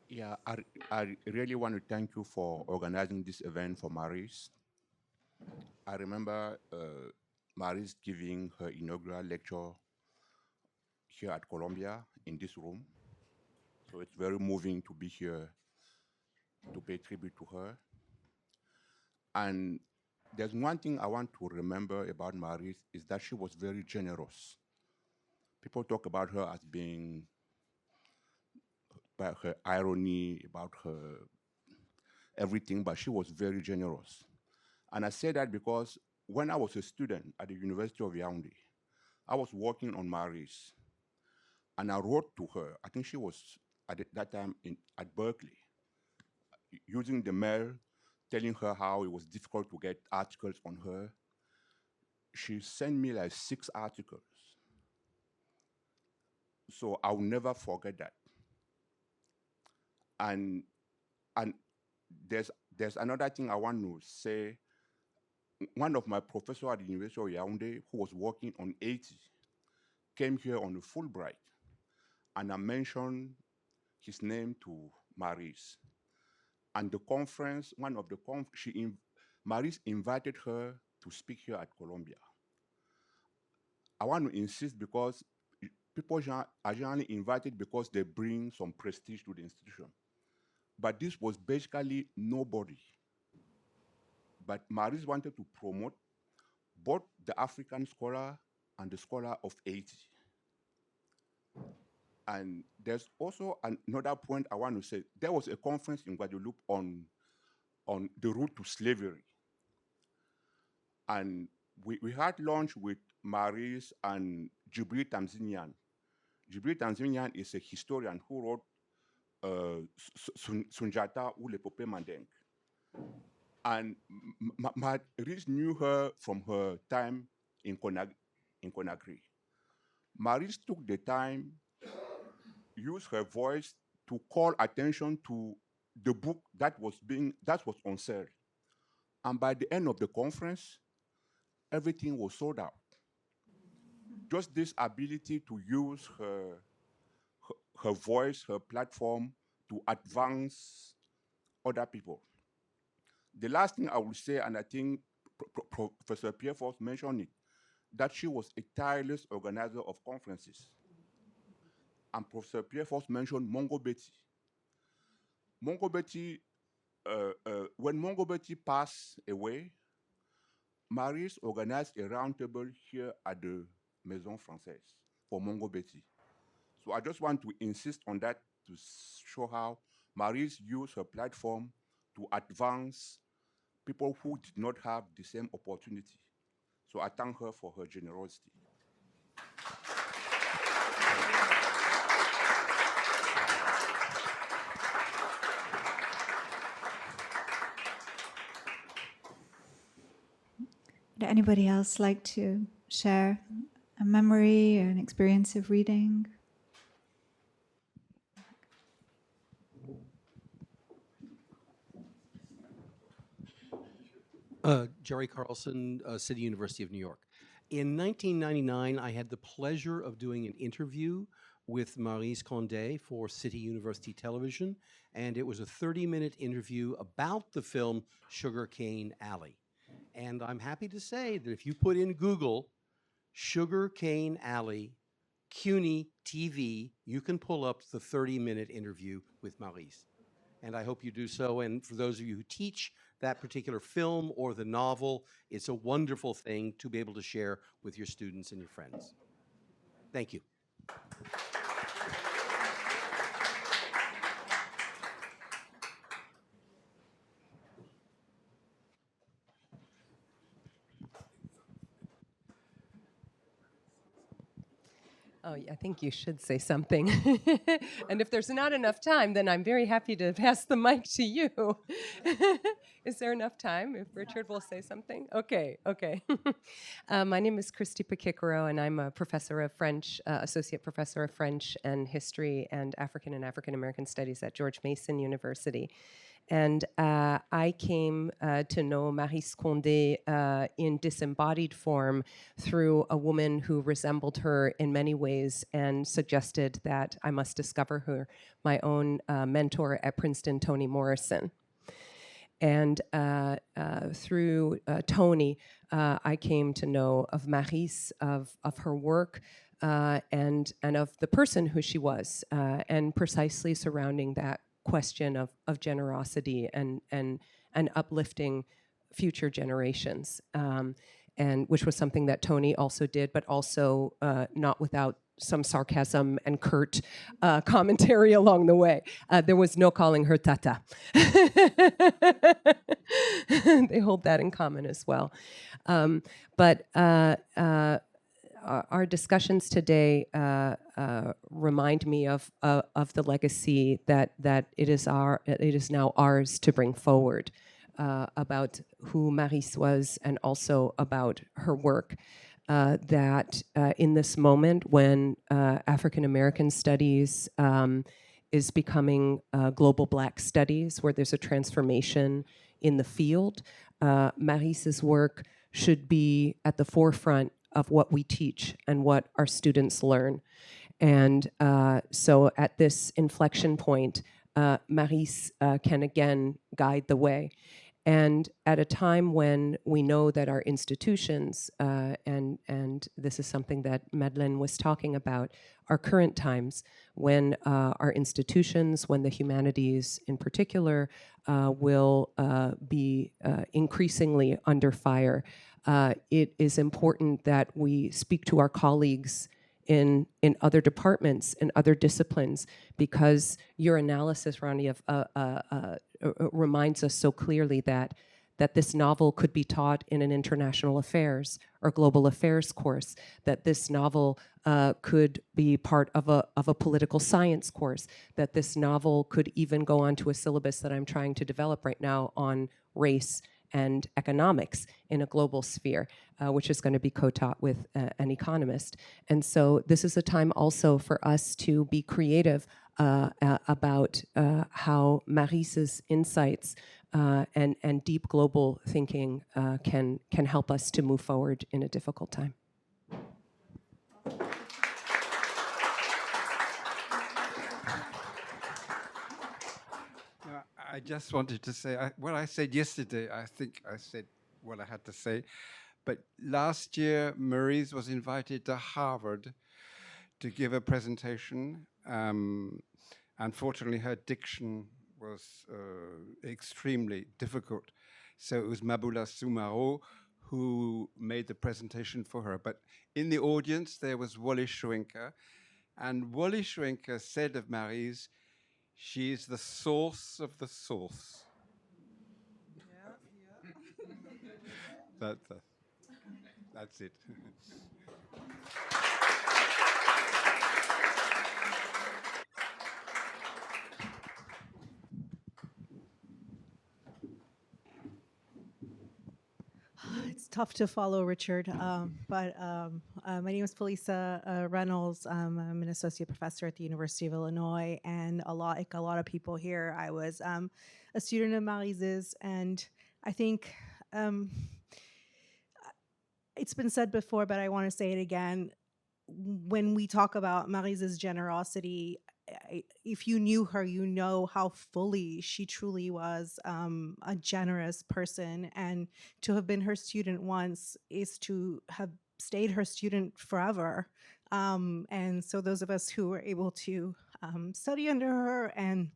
Yeah, I really want to thank you for organizing this event for Maryse. I remember Maryse giving her inaugural lecture here at Columbia in this room. So it's very moving to be here to pay tribute to her. And there's one thing I want to remember about Maryse is that she was very generous. People talk about her as being, about her irony, about her everything, but she was very generous. And I say that because when I was a student at the University of Yaoundé, I was working on Maryse, and I wrote to her. I think she was at that time at Berkeley, using the mail, telling her how it was difficult to get articles on her. She sent me like 6 articles. So I'll never forget that. And there's another thing I want to say. One of my professors at the University of Yaoundé, who was working on Haiti, came here on a Fulbright, and I mentioned his name to Maryse. And the conference, one of the Maryse invited her to speak here at Columbia. I want to insist because people are generally invited because they bring some prestige to the institution. But this was basically nobody. But Maryse wanted to promote both the African scholar and the scholar of Haiti. And there's also another point I want to say. There was a conference in Guadeloupe on the route to slavery. And we had lunch with Maryse and Djibril Tamzinian. Djibril Tamzinian is a historian who wrote Sunjata ou l'épopée Mandingue. And Maryse knew her from her time in Conakry. Maryse took the time, used her voice to call attention to the book that was on sale. And by the end of the conference, everything was sold out. Just this ability to use her voice, her platform to advance other people. The last thing I will say, and I think Professor Pierre-Force mentioned it, that she was a tireless organizer of conferences. And Professor Pierre-Force mentioned Mongo Betty. Mongo Betty, when Mongo Betty passed away, Maryse organized a roundtable here at the Maison Francaise for Mongo Betty. So I just want to insist on that to show how Maryse used her platform to advance people who did not have the same opportunity. So I thank her for her generosity. Would anybody else like to share a memory or an experience of reading? Jerry Carlson, City University of New York. In 1999, I had the pleasure of doing an interview with Maryse Condé for City University Television, and it was a 30-minute interview about the film Sugar Cane Alley. And I'm happy to say that if you put in Google Sugar Cane Alley, CUNY TV, you can pull up the 30-minute interview with Maryse. And I hope you do so. And for those of you who teach that particular film or the novel, it's a wonderful thing to be able to share with your students and your friends. Thank you. Oh, yeah, I think you should say something. And if there's not enough time, then I'm very happy to pass the mic to you. Is there enough time if Richard will say something? Okay, okay. My name is Christy Pekikero, and I'm a professor of French, associate professor of French and history and African American studies at George Mason University. And I came to know Maryse Condé in disembodied form through a woman who resembled her in many ways and suggested that I must discover her, my own mentor at Princeton, Toni Morrison. And through Toni, I came to know of Maryse, of her work, and of the person who she was, and precisely surrounding that question of generosity and uplifting future generations, and which was something that Toni also did, but also not without some sarcasm and curt commentary along the way. There was no calling her Tata. They hold that in common as well. But our discussions today remind me of the legacy that it is now ours to bring forward, about who Maryse was and also about her work. That in this moment when African American studies is becoming global Black studies, where there's a transformation in the field, Maryse's work should be at the forefront of what we teach and what our students learn. And so at this inflection point, Maryse can again guide the way. And at a time when we know that our institutions, and this is something that Madeleine was talking about, our current times, when our institutions, when the humanities in particular, will be increasingly under fire, it is important that we speak to our colleagues in other departments, in other disciplines, because your analysis, Ronnie, of reminds us so clearly that this novel could be taught in an international affairs or global affairs course, that this novel could be part of a political science course, that this novel could even go onto a syllabus that I'm trying to develop right now on race and economics in a global sphere, which is going to be co-taught with an economist. And so this is a time also for us to be creative about how Maryse's insights and deep global thinking can help us to move forward in a difficult time. I just wanted to say, what I said yesterday, I think I said what I had to say. But last year, Maryse was invited to Harvard to give a presentation. Unfortunately, her diction was extremely difficult. So it was Mabula Soumaro who made the presentation for her. But in the audience, there was Wally Schwenker. And Wally Schwenker said of Maryse, she is the source of the source. Yeah. That's it. It's tough to follow, Richard, but my name is Felisa Reynolds. I'm an associate professor at the University of Illinois, and like a lot of people here, I was a student of Maryse's, and I think it's been said before, but I want to say it again. When we talk about Maryse's generosity, if you knew her, you know how fully she truly was a generous person. And to have been her student once is to have stayed her student forever. And so those of us who were able to study under her, and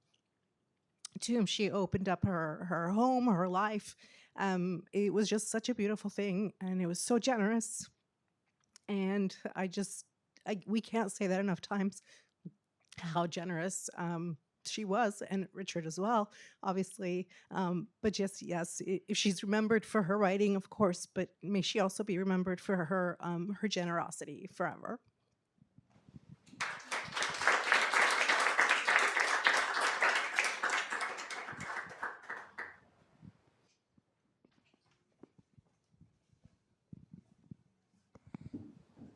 to whom she opened up her home, her life, it was just such a beautiful thing. And it was so generous. And we can't say that enough times, how generous she was, and Richard as well, obviously. But just, yes, if she's remembered for her writing, of course, but may she also be remembered for her generosity forever.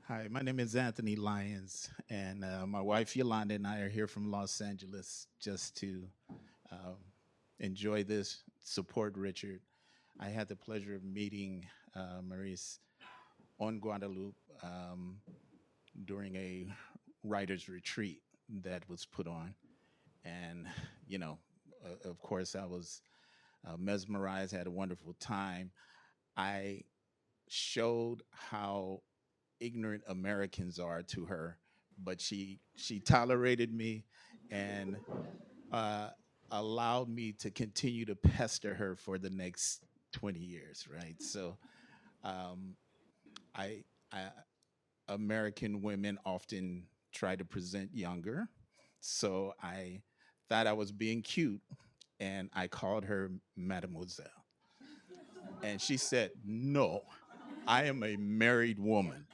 Hi, my name is Anthony Lyons, and my wife Yolanda and I are here from Los Angeles just to enjoy this, support Richard. I had the pleasure of meeting Maryse on Guadeloupe during a writer's retreat that was put on. And, you know, of course, I was mesmerized, had a wonderful time. I showed how ignorant Americans are to her, but she tolerated me and allowed me to continue to pester her for the next 20 years, right? So I American women often try to present younger. So I thought I was being cute and I called her Mademoiselle. And she said, "No, I am a married woman."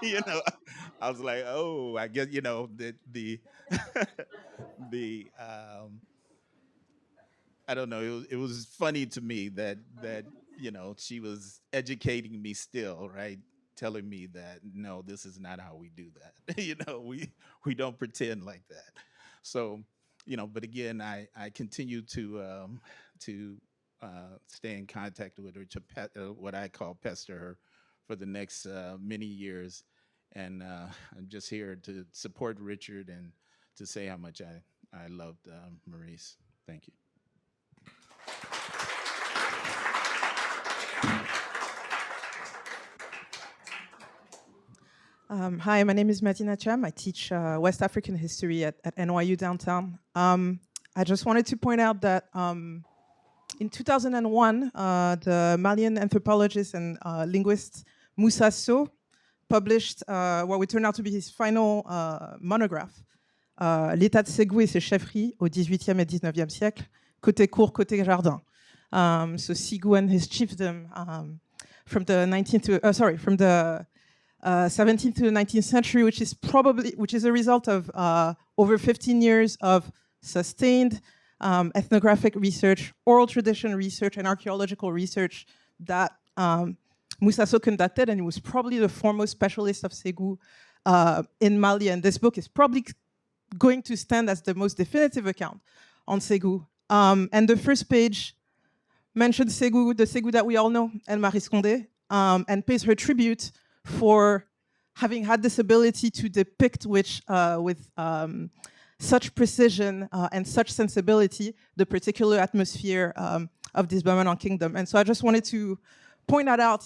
You know, I was like, "Oh, I guess, you know, the the I don't know, it was funny to me that you know, she was educating me still, right? Telling me that no, this is not how we do that. You know, we don't pretend like that. So, you know, but again, I continue to stay in contact with her, to what I call pester her for the next many years. And I'm just here to support Richard and to say how much I loved Maryse. Thank you. Hi, my name is Martina Cham. I teach West African history at NYU downtown. I just wanted to point out that in 2001, the Malian anthropologist and linguist Moussa Sow published what would turn out to be his final monograph, L'état de Ségou et ses chefferies au XVIIIe et XIXe siècle, côté cour, côté jardin. So Ségou and his chiefdom from the 17th to the 19th century, which is a result of over 15 years of sustained ethnographic research, oral tradition research, and archaeological research that Moussa Sow conducted, and he was probably the foremost specialist of Ségou in Mali. And this book is probably going to stand as the most definitive account on Ségou. And the first page mentions Ségou, the Ségou that we all know, and Maryse Condé, and pays her tribute for having had this ability to depict with such precision and such sensibility the particular atmosphere of this Bamanan kingdom. And so I just wanted to point that out.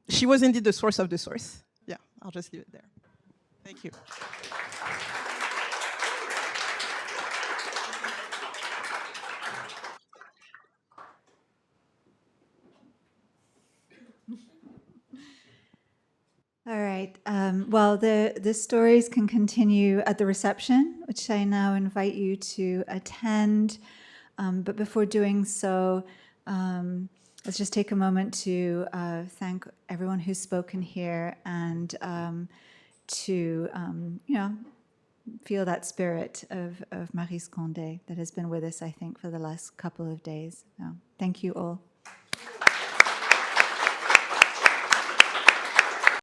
She was indeed the source of the source. Yeah, I'll just leave it there. Thank you. All right. Well, the stories can continue at the reception, which I now invite you to attend. But before doing so, let's just take a moment to thank everyone who's spoken here and to feel that spirit of Maryse Condé that has been with us, I think, for the last couple of days. So, thank you all.